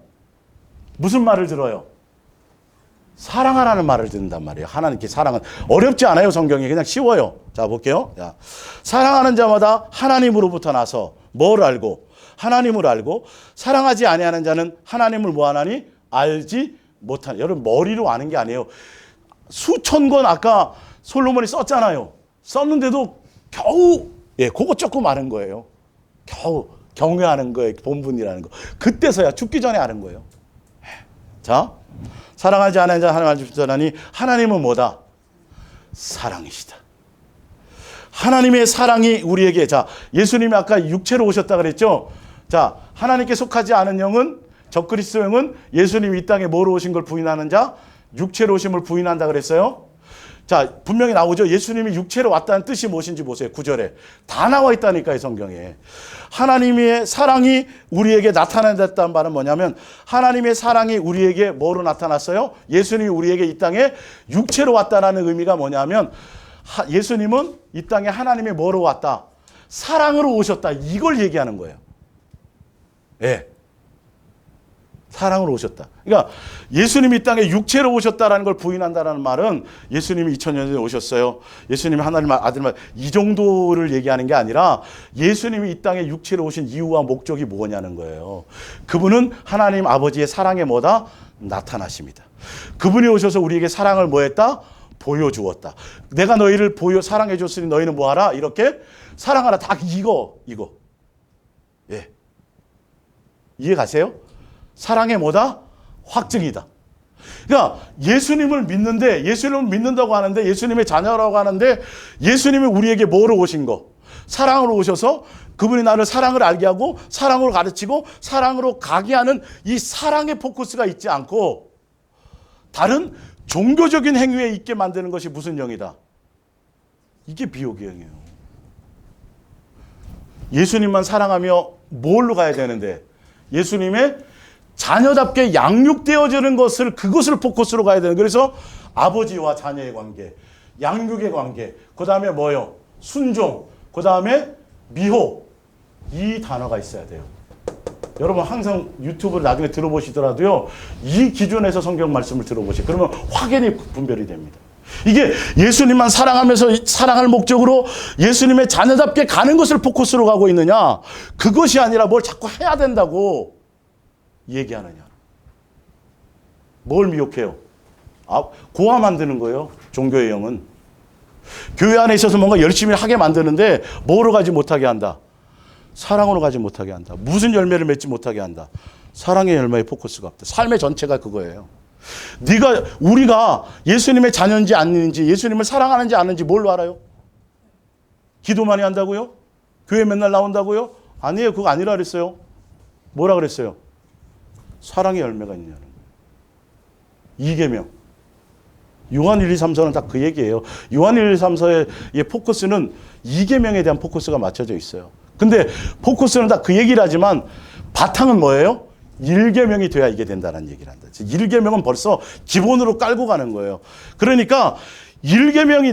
무슨 말을 들어요? 사랑하라는 말을 듣는단 말이에요. 하나님께 사랑은 어렵지 않아요. 성경이 그냥 쉬워요. 자, 볼게요. 자, 사랑하는 자마다 하나님으로부터 나서 뭘 알고? 하나님을 알고 사랑하지 아니하는 자는 하나님을 뭐하나니? 알지 못하니. 여러분 머리로 아는 게 아니에요. 수천 권 아까 솔로몬이 썼잖아요. 썼는데도 겨우 그거 조금 아는 거예요. 겨우 경외하는 거예요. 본분이라는 거. 그때서야 죽기 전에 아는 거예요. 자, 사랑하지 않는 자 하나님을 주시더니 하나님은 뭐다? 사랑이시다. 하나님의 사랑이 우리에게, 자, 예수님이 아까 육체로 오셨다 그랬죠? 자, 하나님께 속하지 않은 영은, 적그리스도 영은 예수님이 이 땅에 뭐로 오신 걸 부인하는 자, 육체로 오심을 부인한다 그랬어요. 자, 분명히 나오죠. 예수님이 육체로 왔다는 뜻이 무엇인지 보세요. 9절에. 다 나와 있다니까요, 성경에. 하나님의 사랑이 우리에게 나타났다는 말은 뭐냐면, 하나님의 사랑이 우리에게 뭐로 나타났어요? 예수님이 우리에게 이 땅에 육체로 왔다라는 의미가 뭐냐면, 예수님은 이 땅에 하나님의 뭐로 왔다? 사랑으로 오셨다. 이걸 얘기하는 거예요. 예. 사랑으로 오셨다. 그러니까 예수님이 이 땅에 육체로 오셨다라는 걸 부인한다는 말은 예수님이 2000년 전에 오셨어요. 예수님이 하나님 아들만 이 정도를 얘기하는 게 아니라 예수님이 이 땅에 육체로 오신 이유와 목적이 뭐냐는 거예요. 그분은 하나님 아버지의 사랑의 뭐다? 나타나십니다. 그분이 오셔서 우리에게 사랑을 뭐 했다? 보여주었다. 내가 너희를 사랑해 줬으니 너희는 뭐 하라? 이렇게 사랑하라. 다 이거. 예. 이해 가세요? 사랑의 뭐다? 확증이다. 그러니까 예수님을 믿는데, 예수님을 믿는다고 하는데, 예수님의 자녀라고 하는데, 예수님이 우리에게 뭐로 오신 거? 사랑으로 오셔서 그분이 나를 사랑을 알게 하고 사랑으로 가르치고 사랑으로 가게 하는 이 사랑의 포커스가 있지 않고 다른 종교적인 행위에 있게 만드는 것이 무슨 영이다? 이게 비옥의 영이에요. 예수님만 사랑하며 뭘로 가야 되는데, 예수님의 자녀답게 양육되어지는 것을, 그것을 포커스로 가야 되는. 그래서 아버지와 자녀의 관계, 양육의 관계, 그 다음에 뭐요? 순종, 그 다음에 미호. 이 단어가 있어야 돼요. 여러분 항상 유튜브를 나중에 들어보시더라도요, 이 기준에서 성경 말씀을 들어보세요. 그러면 확연히 분별이 됩니다. 이게 예수님만 사랑하면서 사랑할 목적으로 예수님의 자녀답게 가는 것을 포커스로 가고 있느냐, 그것이 아니라 뭘 자꾸 해야 된다고 얘기하느냐. 뭘 미혹해요? 고아 만드는 거예요. 종교의 영은. 교회 안에 있어서 뭔가 열심히 하게 만드는데 뭐로 가지 못하게 한다? 사랑으로 가지 못하게 한다. 무슨 열매를 맺지 못하게 한다? 사랑의 열매에 포커스가 없다. 삶의 전체가 그거예요. 우리가 예수님의 자녀인지 아닌지, 예수님을 사랑하는지 아는지 뭘로 알아요? 기도 많이 한다고요? 교회 맨날 나온다고요? 아니에요. 그거 아니라 그랬어요. 뭐라 그랬어요? 사랑의 열매가 있냐는 거예요. 2계명. 요한 1, 2, 3, 4는 다 그 얘기예요. 요한 1, 2, 3, 4의 포커스는 2계명에 대한 포커스가 맞춰져 있어요. 근데 포커스는 다 그 얘기를 하지만 바탕은 뭐예요? 1계명이 돼야 이게 된다는 얘기를 한다. 1계명은 벌써 기본으로 깔고 가는 거예요. 그러니까 1계명이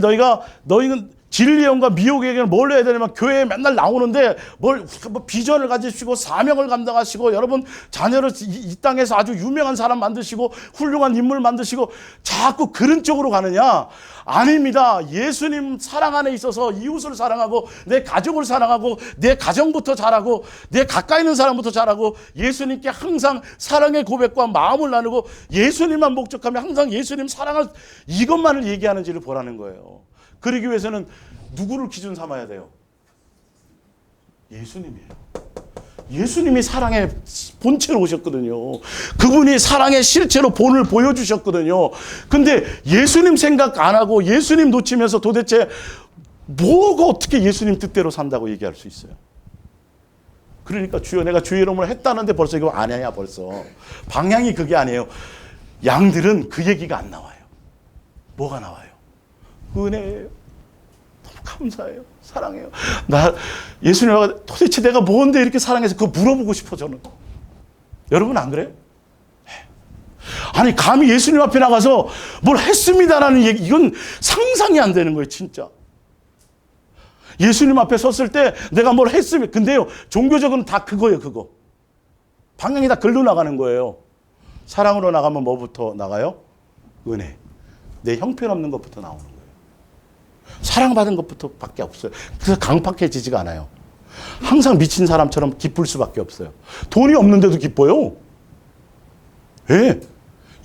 너희는 진리의 영과 미혹의 영을 뭘 해야 되냐면, 교회에 맨날 나오는데 뭐 비전을 가지시고 사명을 감당하시고 여러분 자녀를 이 땅에서 아주 유명한 사람 만드시고 훌륭한 인물 만드시고 자꾸 그런 쪽으로 가느냐? 아닙니다. 예수님 사랑 안에 있어서 이웃을 사랑하고 내 가족을 사랑하고 내 가정부터 잘하고 내 가까이 있는 사람부터 잘하고 예수님께 항상 사랑의 고백과 마음을 나누고 예수님만 목적하며 항상 예수님 사랑을, 이것만을 얘기하는지를 보라는 거예요. 그러기 위해서는 누구를 기준 삼아야 돼요? 예수님이에요. 예수님이 사랑의 본체로 오셨거든요. 그분이 사랑의 실체로 본을 보여주셨거든요. 근데 예수님 생각 안 하고 예수님 놓치면서 도대체 뭐가 어떻게 예수님 뜻대로 산다고 얘기할 수 있어요? 그러니까 주여 내가 주의 이름을 했다는데 벌써 이거 안 해야 벌써. 방향이 그게 아니에요. 양들은 그 얘기가 안 나와요. 뭐가 나와요? 은혜예요. 너무 감사해요. 사랑해요. 예수님과 도대체 내가 뭔데 이렇게 사랑해서 그거 물어보고 싶어 저는. 여러분 안 그래요? 아니 감히 예수님 앞에 나가서 뭘 했습니다라는 얘기, 이건 상상이 안 되는 거예요 진짜. 예수님 앞에 섰을 때 내가 뭘 했으면, 근데요 종교적으로 다 그거예요. 그거 방향이 다 글로 나가는 거예요. 사랑으로 나가면 뭐부터 나가요? 은혜. 내 형편없는 것부터 나오는 거예요. 사랑받은 것부터 밖에 없어요. 그래서 강팍해지지가 않아요. 항상 미친 사람처럼 기쁠 수밖에 없어요. 돈이 없는데도 기뻐요. 예.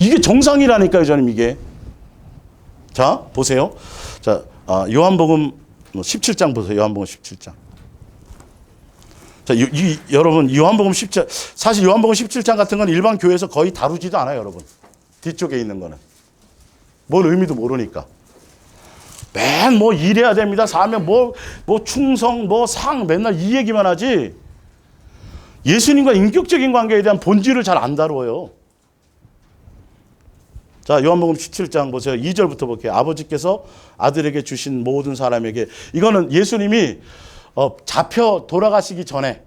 이게 정상이라니까요, 저는 이게. 자, 보세요. 자, 요한복음 17장 보세요. 요한복음 17장. 자, 여러분, 요한복음 17장, 사실 요한복음 17장 같은 건 일반 교회에서 거의 다루지도 않아요, 여러분. 뒤쪽에 있는 거는. 뭔 의미도 모르니까. 맨 뭐 일해야 됩니다. 사명, 뭐 충성, 뭐 상, 맨날 이 얘기만 하지. 예수님과 인격적인 관계에 대한 본질을 잘 안 다루어요. 자, 요한복음 17장 보세요. 2절부터 볼게요. 아버지께서 아들에게 주신 모든 사람에게, 이거는 예수님이 잡혀 돌아가시기 전에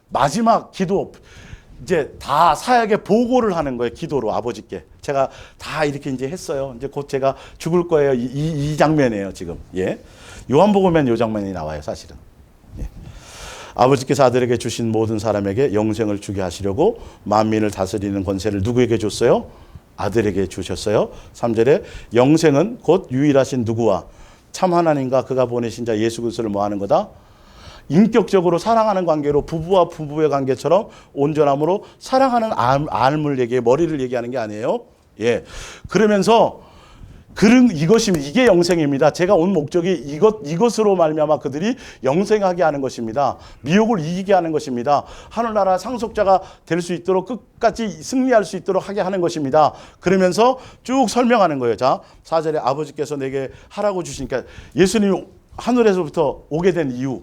마지막 기도, 이제 다 사역에 보고를 하는 거예요. 기도로 아버지께. 제가 다 이렇게 이제 했어요. 이제 곧 제가 죽을 거예요. 이 장면이에요, 지금. 예. 요한복음엔 이 장면이 나와요, 사실은. 예. 아버지께서 아들에게 주신 모든 사람에게 영생을 주게 하시려고 만민을 다스리는 권세를 누구에게 줬어요? 아들에게 주셨어요. 3절에 영생은 곧 유일하신 누구와 참 하나님과 그가 보내신 자 예수 그리스도를 뭐 하는 거다? 인격적으로 사랑하는 관계로, 부부와 부부의 관계처럼 온전함으로 사랑하는 알물 얘기, 머리를 얘기하는 게 아니에요. 예. 그러면서 이것입니다. 이게 영생입니다. 제가 온 목적이 이것으로 말미암아 그들이 영생하게 하는 것입니다. 미혹을 이기게 하는 것입니다. 하늘나라 상속자가 될 수 있도록 끝까지 승리할 수 있도록 하게 하는 것입니다. 그러면서 쭉 설명하는 거예요. 자, 4절에 아버지께서 내게 하라고 주시니까, 예수님이 하늘에서부터 오게 된 이유,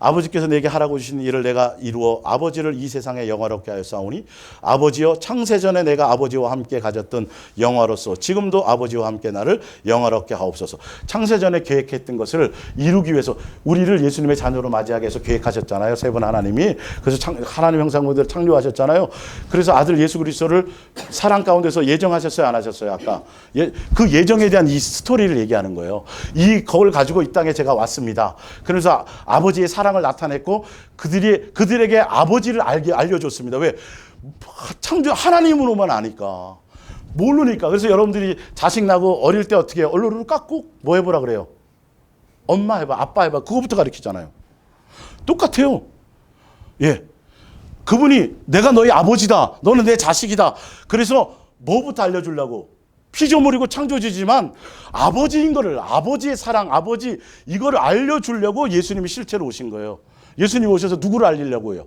아버지께서 내게 하라고 주신 일을 내가 이루어 아버지를 이 세상에 영화롭게 하였사오니 아버지여 창세전에 내가 아버지와 함께 가졌던 영화로서 지금도 아버지와 함께 나를 영화롭게 하옵소서. 창세전에 계획했던 것을 이루기 위해서 우리를 예수님의 자녀로 맞이하기 위해서 계획하셨잖아요. 세 분 하나님이. 그래서 하나님 형상모델을 창조하셨잖아요. 그래서 아들 예수 그리스도를 사랑 가운데서 예정하셨어요, 안 하셨어요? 아까 그 예정에 대한 이 스토리를 얘기하는 거예요. 그걸 가지고 이 땅에 제가 왔습니다. 그래서 아버지의 사랑을 나타냈고 그들에게 아버지를 알려줬습니다. 왜? 창조 하나님으로만 아니까, 모르니까. 그래서 여러분들이 자식 나고 어릴 때 어떻게 해요? 얼룩을 깎고 뭐 해보라 그래요? 엄마 해봐, 아빠 해봐. 그거부터 가르치잖아요. 똑같아요. 예. 그분이 내가 너희 아버지다, 너는 내 자식이다. 그래서 뭐부터 알려주려고? 피조물이고 창조주지만 아버지인 거를, 아버지의 사랑, 아버지, 이거를 알려주려고 예수님이 실제로 오신 거예요. 예수님이 오셔서 누구를 알리려고 해요?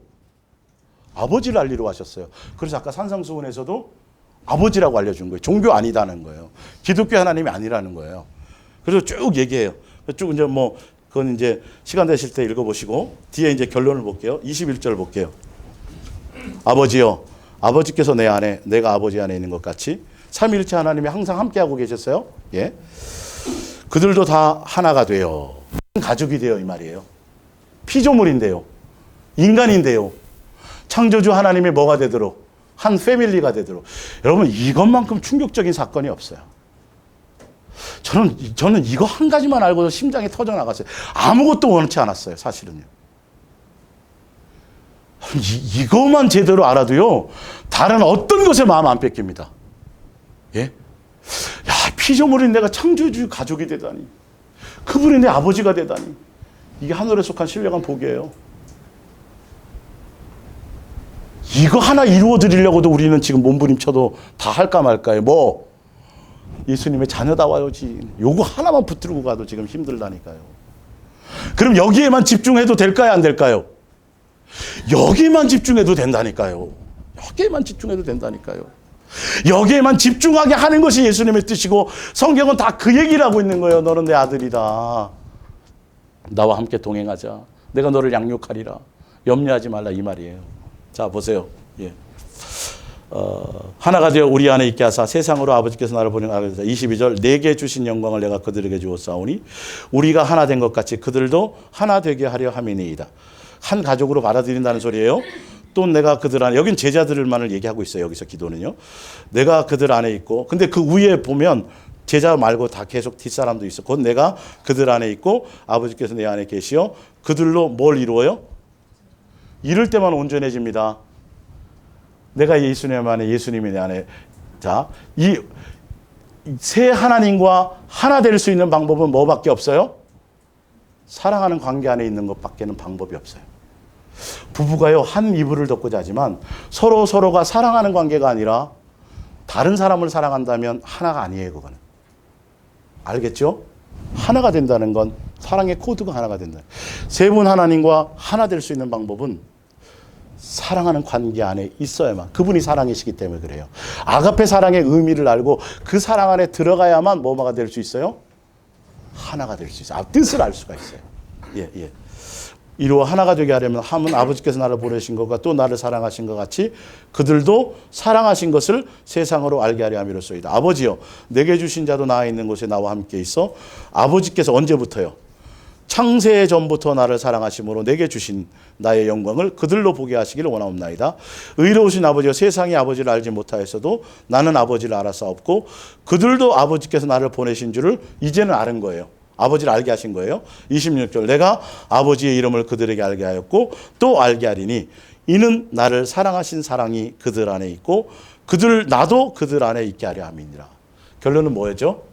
아버지를 알리러 하셨어요. 그래서 아까 산상수훈에서도 아버지라고 알려준 거예요. 종교 아니다는 거예요. 기독교 하나님이 아니라는 거예요. 그래서 쭉 얘기해요. 쭉 이제 그건 이제 시간 되실 때 읽어보시고, 뒤에 이제 결론을 볼게요. 21절 볼게요. 아버지여, 아버지께서 내 안에, 내가 아버지 안에 있는 것 같이 삼위일체 하나님이 항상 함께하고 계셨어요. 예. 그들도 다 하나가 돼요. 가족이 돼요, 이 말이에요. 피조물인데요. 인간인데요. 창조주 하나님이 뭐가 되도록? 한 패밀리가 되도록. 여러분, 이것만큼 충격적인 사건이 없어요. 저는 이거 한 가지만 알고도 심장이 터져나갔어요. 아무것도 원치 않았어요, 사실은요. 이것만 제대로 알아도요, 다른 어떤 것에 마음 안 뺏깁니다. 예? 야, 피조물인 내가 창조주 가족이 되다니. 그분이 내 아버지가 되다니. 이게 하늘에 속한 신령한 복이에요. 이거 하나 이루어 드리려고도 우리는 지금 몸부림쳐도 다 할까 말까요. 뭐 예수님의 자녀다워야지. 요거 하나만 붙들고 가도 지금 힘들다니까요. 그럼 여기에만 집중해도 될까요, 안 될까요? 여기만 집중해도 된다니까요. 여기에만 집중해도 된다니까요. 여기에만 집중하게 하는 것이 예수님의 뜻이고, 성경은 다 그 얘기를 하고 있는 거예요. 너는 내 아들이다. 나와 함께 동행하자. 내가 너를 양육하리라. 염려하지 말라, 이 말이에요. 자, 보세요. 예. 하나가 되어 우리 안에 있게 하사 세상으로 아버지께서 나를 보내는 아버지다. 22절 내게 주신 영광을 내가 그들에게 주었사오니 우리가 하나 된 것 같이 그들도 하나 되게 하려 함이니이다. 한 가족으로 받아들인다는 소리예요. 또 내가 그들 안에, 여긴 제자들만을 얘기하고 있어요. 여기서 기도는요. 내가 그들 안에 있고, 근데 그 위에 보면 제자 말고 다 계속 뒷사람도 있어. 곧 내가 그들 안에 있고 아버지께서 내 안에 계시어 그들로 뭘 이루어요? 이럴 때만 온전해집니다. 내가 예수님 안에, 예수님이 내 안에. 자, 이 세 하나님과 하나 될 수 있는 방법은 뭐밖에 없어요? 사랑하는 관계 안에 있는 것밖에는 방법이 없어요. 부부가요, 한 이불을 덮고 자지만 서로가 사랑하는 관계가 아니라 다른 사람을 사랑한다면 하나가 아니에요, 그거는. 알겠죠? 하나가 된다는 건 사랑의 코드가 하나가 된다. 세 분 하나님과 하나 될 수 있는 방법은 사랑하는 관계 안에 있어야만. 그분이 사랑이시기 때문에 그래요. 아가페 사랑의 의미를 알고 그 사랑 안에 들어가야만 뭐가 될 수 있어요? 하나가 될 수 있어요. 뜻을 알 수가 있어요. 예, 예. 이루어 하나가 되게 하려면 함은 아버지께서 나를 보내신 것과 또 나를 사랑하신 것 같이 그들도 사랑하신 것을 세상으로 알게 하려 함이로소이다. 아버지여 내게 주신 자도 나와 있는 곳에 나와 함께 있어 아버지께서 언제부터요? 창세 전부터 나를 사랑하심으로 내게 주신 나의 영광을 그들로 보게 하시기를 원하옵나이다. 의로우신 아버지여 세상이 아버지를 알지 못하였어도 나는 아버지를 알았사옵고 그들도 아버지께서 나를 보내신 줄을 이제는 아는 거예요. 아버지를 알게 하신 거예요. 26절 내가 아버지의 이름을 그들에게 알게 하였고 또 알게 하리니 이는 나를 사랑하신 사랑이 그들 안에 있고 나도 그들 안에 있게 하려 함이니라. 결론은 뭐였죠?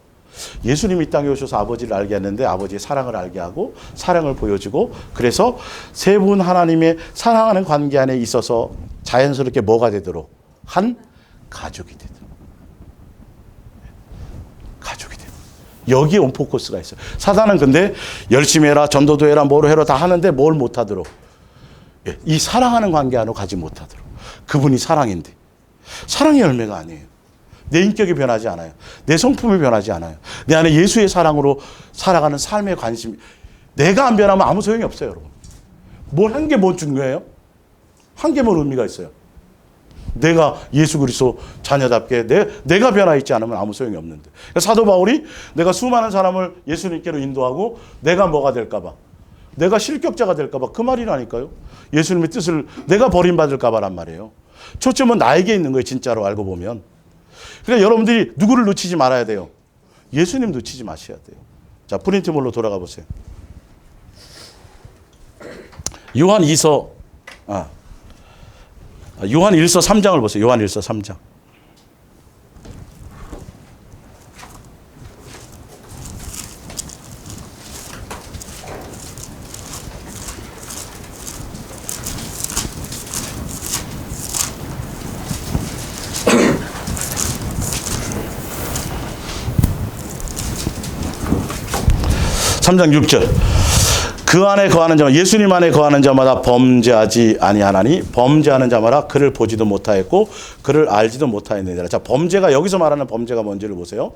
예수님이 이 땅에 오셔서 아버지를 알게 했는데 아버지의 사랑을 알게 하고 사랑을 보여주고 그래서 세 분 하나님의 사랑하는 관계 안에 있어서 자연스럽게 뭐가 되도록 한 가족이 되도록 가족이 되도록 여기에 온포커스가 있어요. 사단은 근데 열심히 해라 전도도 해라 뭐로 해라 다 하는데 뭘 못하도록 이 사랑하는 관계 안으로 가지 못하도록 그분이 사랑인데 사랑의 열매가 아니에요. 내 인격이 변하지 않아요. 내 성품이 변하지 않아요. 내 안에 예수의 사랑으로 살아가는 삶의 관심. 내가 안 변하면 아무 소용이 없어요, 여러분. 뭘 한 게 뭐 중요해요? 한 게 뭐 의미가 있어요? 내가 예수 그리스도 자녀답게 내가 변화 있지 않으면 아무 소용이 없는데. 사도 바울이 내가 수많은 사람을 예수님께로 인도하고 내가 뭐가 될까 봐. 내가 실격자가 될까 봐. 그 말이라니까요. 예수님의 뜻을 내가 버림받을까 봐란 말이에요. 초점은 나에게 있는 거예요, 진짜로 알고 보면. 그러니까 여러분들이 누구를 놓치지 말아야 돼요. 예수님 놓치지 마셔야 돼요. 자, 프린트물로 돌아가 보세요. 요한 1서 3장을 보세요. 요한 1서 3장. 삼 장 6절 그 안에 거하는 자마다 예수님 안에 거하는 자마다 범죄하지 아니하나니 범죄하는 자마다 그를 보지도 못하였고 그를 알지도 못하였느니라. 자, 범죄가 여기서 말하는 범죄가 뭔지를 보세요.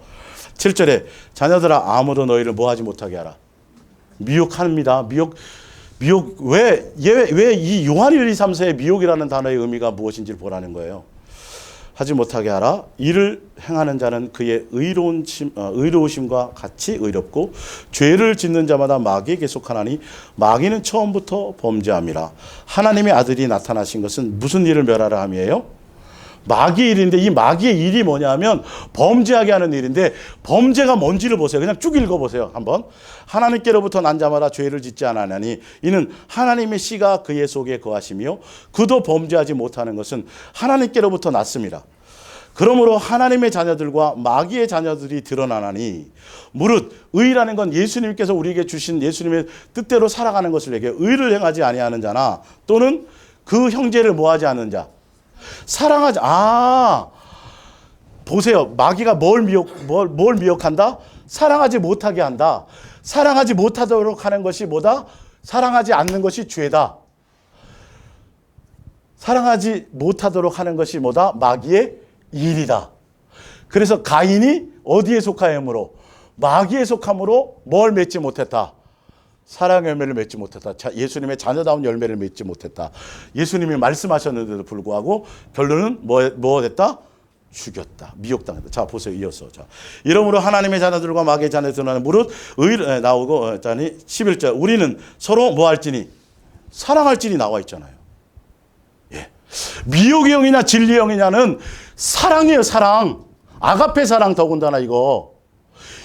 7절에 자녀들아 아무도 너희를 뭐하지 못하게 하라. 미혹합니다. 미혹 왜 이 요한 1, 2, 3세의 미혹이라는 단어의 의미가 무엇인지를 보라는 거예요. 하지 못하게 하라. 이를 행하는 자는 그의 의로우심과 같이 의롭고 죄를 짓는 자마다 마귀에게 속하나니 마귀는 처음부터 범죄함이라. 하나님의 아들이 나타나신 것은 무슨 일을 멸하라 함이에요? 마귀의 일인데 이 마귀의 일이 뭐냐면 범죄하게 하는 일인데 범죄가 뭔지를 보세요. 그냥 쭉 읽어보세요. 한번. 하나님께로부터 난 자마다 죄를 짓지 않았나니 이는 하나님의 씨가 그의 속에 거하시며 그도 범죄하지 못하는 것은 하나님께로부터 났습니다. 그러므로 하나님의 자녀들과 마귀의 자녀들이 드러나나니 무릇 의라는 건 예수님께서 우리에게 주신 예수님의 뜻대로 살아가는 것을 얘기해요. 의를 행하지 아니하는 자나 또는 그 형제를 뭐하지 않는 자 사랑하지 보세요. 마귀가 뭘 미혹한다? 사랑하지 못하게 한다. 사랑하지 못하도록 하는 것이 뭐다? 사랑하지 않는 것이 죄다. 사랑하지 못하도록 하는 것이 뭐다? 마귀의 일이다. 그래서 가인이 어디에 속하였으므로? 마귀에 속함으로 뭘 맺지 못했다? 사랑의 열매를 맺지 못했다. 예수님의 자녀다운 열매를 맺지 못했다. 예수님이 말씀하셨는데도 불구하고 결론은 뭐 됐다? 죽였다. 미혹당했다. 자, 보세요. 이어서. 자, 이러므로 하나님의 자녀들과 마귀의 자녀들은 무릇 의 나오고 11절 우리는 서로 뭐 할지니 사랑할지니 나와 있잖아요. 예. 미혹의 영이냐 진리의 영이냐는 사랑이에요. 사랑. 아가페 사랑 더군다나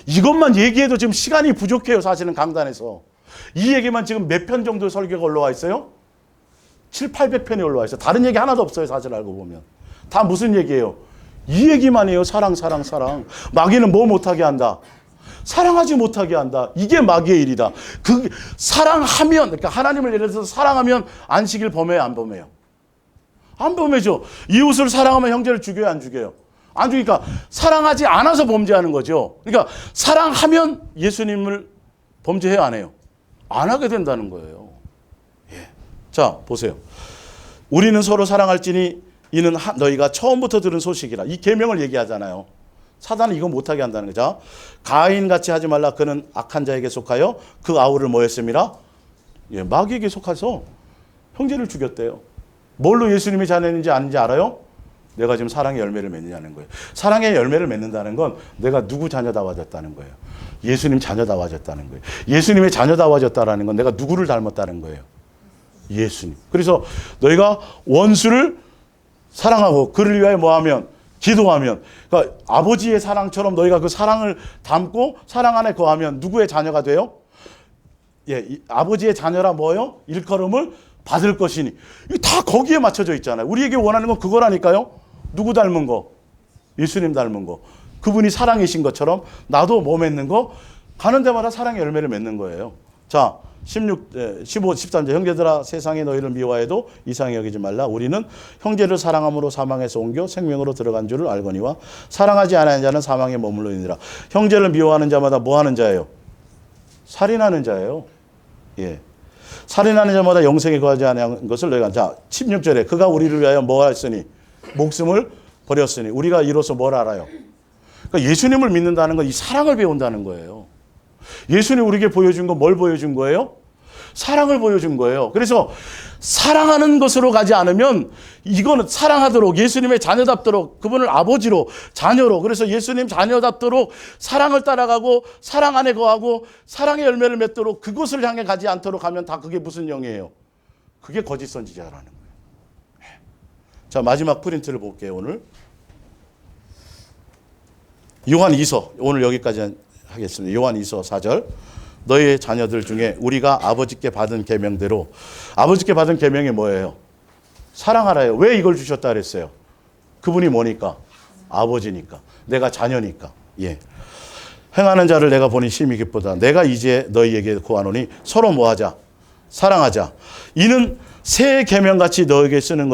이것만 얘기해도 지금 시간이 부족해요. 사실은 강단에서. 이 얘기만 지금 몇 편 정도 설교가 올라와 있어요? 700~800편이 올라와 있어요. 다른 얘기 하나도 없어요. 사실 알고 보면. 다 무슨 얘기예요? 이 얘기만 해요. 사랑. 마귀는 뭐 못하게 한다? 사랑하지 못하게 한다. 이게 마귀의 일이다. 사랑하면, 그러니까 하나님을 예를 들어서 사랑하면 안식일 범해요? 안 범해요? 안 범해죠. 이웃을 사랑하면 형제를 죽여요? 안 죽여요? 안 죽이니까 사랑하지 않아서 범죄하는 거죠. 그러니까 사랑하면 예수님을 범죄해요? 안 해요? 안 하게 된다는 거예요. 예. 자, 보세요. 우리는 서로 사랑할지니 이는 너희가 처음부터 들은 소식이라. 이 계명을 얘기하잖아요. 사단은 이거 못하게 한다는 거죠. 가인같이 하지 말라. 그는 악한 자에게 속하여 그 아우를 뭐 했습니다? 예, 마귀에게 속아서 형제를 죽였대요. 뭘로 예수님이 자녀인지 아닌지 알아요? 내가 지금 사랑의 열매를 맺느냐는 거예요. 사랑의 열매를 맺는다는 건 내가 누구 자녀다워졌다는 거예요. 예수님 자녀다워졌다는 거예요. 예수님의 자녀다워졌다는 건 내가 누구를 닮았다는 거예요. 예수님. 그래서 너희가 원수를 사랑하고 그를 위하여 뭐하면? 기도하면. 그러니까 아버지의 사랑처럼 너희가 그 사랑을 담고 사랑 안에 거하면 누구의 자녀가 돼요? 예, 아버지의 자녀라 뭐예요? 일컬음을 받을 것이니. 이거 다 거기에 맞춰져 있잖아요. 우리에게 원하는 건 그거라니까요. 누구 닮은 거? 예수님 닮은 거. 그분이 사랑이신 것처럼 나도 뭐 맺는 거? 가는 데마다 사랑의 열매를 맺는 거예요. 자, 15, 13절. 형제들아 세상에 너희를 미워해도 이상히 여기지 말라. 우리는 형제를 사랑함으로 사망에서 옮겨 생명으로 들어간 줄을 알거니와 사랑하지 않은 자는 사망에 머물러 있느니라. 형제를 미워하는 자마다 뭐 하는 자예요? 살인하는 자예요. 예. 살인하는 자마다 영생에 거하지 않은 것을 너희가. 자, 16절에 그가 우리를 위하여 뭐 했으니? 목숨을 버렸으니. 우리가 이로써 뭘 알아요? 그러니까 예수님을 믿는다는 건 이 사랑을 배운다는 거예요. 예수님 우리에게 보여준 건 뭘 보여준 거예요? 사랑을 보여준 거예요. 그래서 사랑하는 것으로 가지 않으면 이거는 사랑하도록 예수님의 자녀답도록 그분을 아버지로 자녀로 그래서 예수님 자녀답도록 사랑을 따라가고 사랑 안에 거하고 사랑의 열매를 맺도록 그곳을 향해 가지 않도록 하면 다 그게 무슨 영이에요? 그게 거짓 선지자라는 거예요. 자, 마지막 프린트를 볼게요. 오늘 요한 2서 오늘 여기까지 하겠습니다. 요한 2서 4절. 너희의 자녀들 중에 우리가 아버지께 받은 계명대로. 아버지께 받은 계명이 뭐예요? 사랑하라요. 왜 이걸 주셨다 그랬어요? 그분이 뭐니까? 아버지니까. 내가 자녀니까. 예. 행하는 자를 내가 보니 심히 기쁘다. 내가 이제 너희에게 구하노니 서로 뭐하자? 사랑하자. 이는 새 계명같이 너에게 쓰는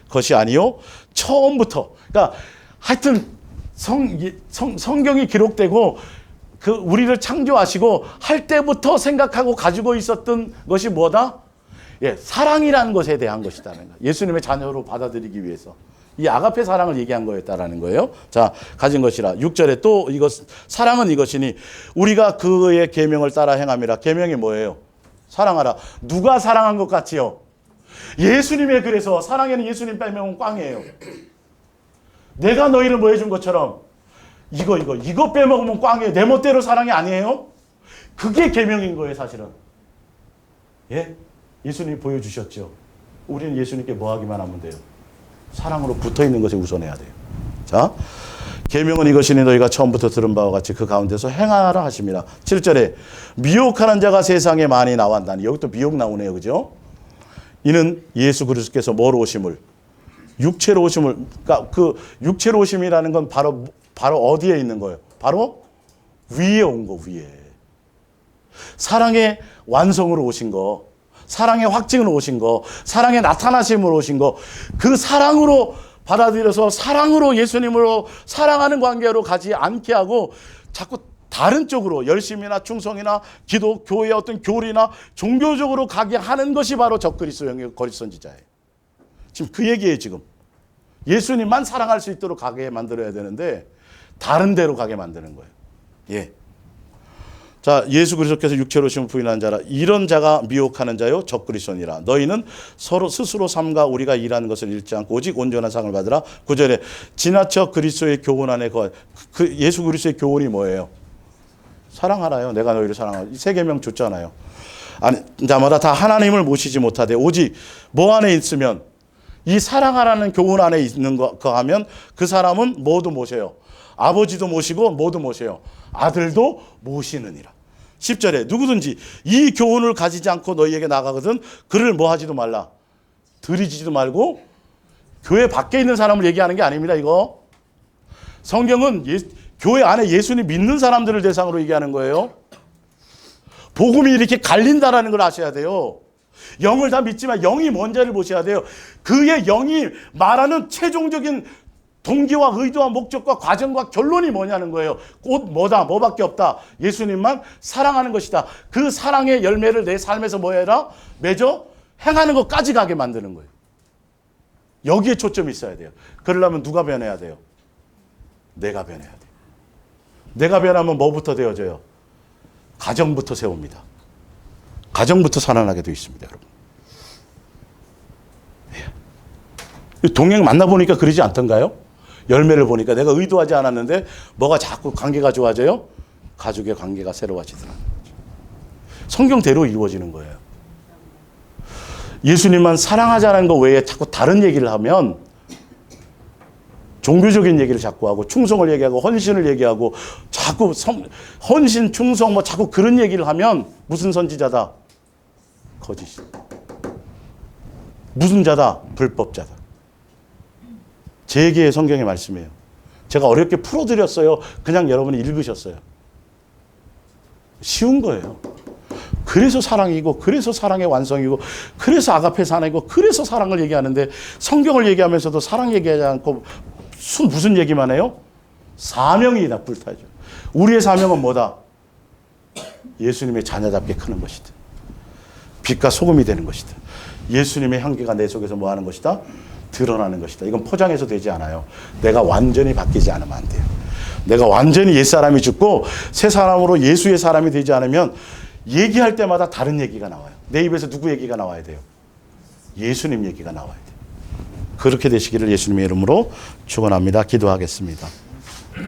것이 아니요 처음부터. 그러니까 하여튼 성경이 기록되고 그 우리를 창조하시고 할 때부터 생각하고 가지고 있었던 것이 뭐다? 예, 사랑이라는 것에 대한 것이다는 거예요. 예수님의 자녀로 받아들이기 위해서. 이 아가페 사랑을 얘기한 거였다라는 거예요. 자, 가진 것이라. 6절에 또 사랑은 이것이니 우리가 그의 계명을 따라 행함이라. 계명이 뭐예요? 사랑하라. 누가 사랑한 것 같지요? 예수님의 그래서 사랑에는 예수님 빼면 꽝이에요. 내가 너희를 뭐 해준 것처럼 이거 빼먹으면 꽝이에요. 내 멋대로 사랑이 아니에요? 그게 계명인 거예요, 사실은. 예? 예수님이 보여주셨죠. 우리는 예수님께 뭐 하기만 하면 돼요? 사랑으로 붙어있는 것에 우선해야 돼요. 자, 계명은 이것이니 너희가 처음부터 들은 바와 같이 그 가운데서 행하라 하심이라. 7절에 미혹하는 자가 세상에 많이 나왔다니. 여기 또 미혹 나오네요. 그죠? 이는 예수 그리스도께서 뭐로 오심을? 육체로 오심을. 그러니까 그 육체로 오심이라는 건 바로 어디에 있는 거예요? 바로 위에 온 거, 위에. 사랑의 완성으로 오신 거, 사랑의 확증으로 오신 거, 사랑의 나타나심으로 오신 거, 그 사랑으로 받아들여서 사랑으로 예수님으로 사랑하는 관계로 가지 않게 하고 자꾸 다른 쪽으로 열심이나 충성이나 기도, 교회의 어떤 교리나 종교적으로 가게 하는 것이 바로 적그리스도의 거짓 선지자예요. 지금 그 얘기예요, 지금. 예수님만 사랑할 수 있도록 가게 만들어야 되는데 다른 데로 가게 만드는 거예요. 예. 자, 예수 그리스도께서 육체로 오심을 부인한 자라. 이런 자가 미혹하는 자요 적그리스도니라. 너희는 서로 스스로 삼가 우리가 일하는 것을 잃지 않고 오직 온전한 상을 받으라. 9절에 지나쳐 그리스도의 교훈 안에 그 예수 그리스도의 교훈이 뭐예요? 사랑하라요. 내가 너희를 사랑하라. 이 세 계명 줬잖아요. 아니, 자마다 다 하나님을 모시지 못하되 오직 뭐 안에 있으면 이 사랑하라는 교훈 안에 있는 거 하면 그 사람은 모두 모셔요. 아버지도 모시고 모두 모셔요. 아들도 모시느니라. 10절에 누구든지 이 교훈을 가지지 않고 너희에게 나가거든 그를 뭐 하지도 말라. 들이지도 말고. 교회 밖에 있는 사람을 얘기하는 게 아닙니다. 이거 성경은 교회 안에 예수님 믿는 사람들을 대상으로 얘기하는 거예요. 복음이 이렇게 갈린다라는 걸 아셔야 돼요. 영을 다 믿지만 영이 뭔지를 보셔야 돼요. 그의 영이 말하는 최종적인 동기와 의도와 목적과 과정과 결론이 뭐냐는 거예요. 곧 뭐다, 뭐밖에 없다. 예수님만 사랑하는 것이다. 그 사랑의 열매를 내 삶에서 뭐 해라? 맺어 행하는 것까지 가게 만드는 거예요. 여기에 초점이 있어야 돼요. 그러려면 누가 변해야 돼요? 내가 변해야 돼요. 내가 변하면 뭐부터 되어져요? 가정부터 세웁니다. 가정부터 살아나게 되어 있습니다, 여러분. 동행 만나보니까 그러지 않던가요? 열매를 보니까 내가 의도하지 않았는데 뭐가 자꾸 관계가 좋아져요? 가족의 관계가 새로워지더라고요. 성경대로 이루어지는 거예요. 예수님만 사랑하자는 거 외에 자꾸 다른 얘기를 하면 종교적인 얘기를 자꾸 하고 충성을 얘기하고 헌신을 얘기하고 자꾸 헌신, 충성 뭐 자꾸 그런 얘기를 하면 무슨 선지자다? 거짓이다. 무슨 자다? 불법자다. 제 얘기의 성경의 말씀이에요. 제가 어렵게 풀어드렸어요. 그냥 여러분이 읽으셨어요. 쉬운 거예요. 그래서 사랑이고, 그래서 사랑의 완성이고, 그래서 아가페 사랑이고, 그래서 사랑을 얘기하는데 성경을 얘기하면서도 사랑 얘기하지 않고 무슨 얘기만 해요? 사명이 다 불타죠. 우리의 사명은 뭐다? 예수님의 자녀답게 크는 것이다. 빛과 소금이 되는 것이다. 예수님의 향기가 내 속에서 뭐 하는 것이다? 드러나는 것이다. 이건 포장해서 되지 않아요. 내가 완전히 바뀌지 않으면 안 돼요. 내가 완전히 옛사람이 죽고 새 사람으로 예수의 사람이 되지 않으면 얘기할 때마다 다른 얘기가 나와요. 내 입에서 누구 얘기가 나와야 돼요? 예수님 얘기가 나와야 돼요. 그렇게 되시기를 예수님의 이름으로 축원합니다. 기도하겠습니다.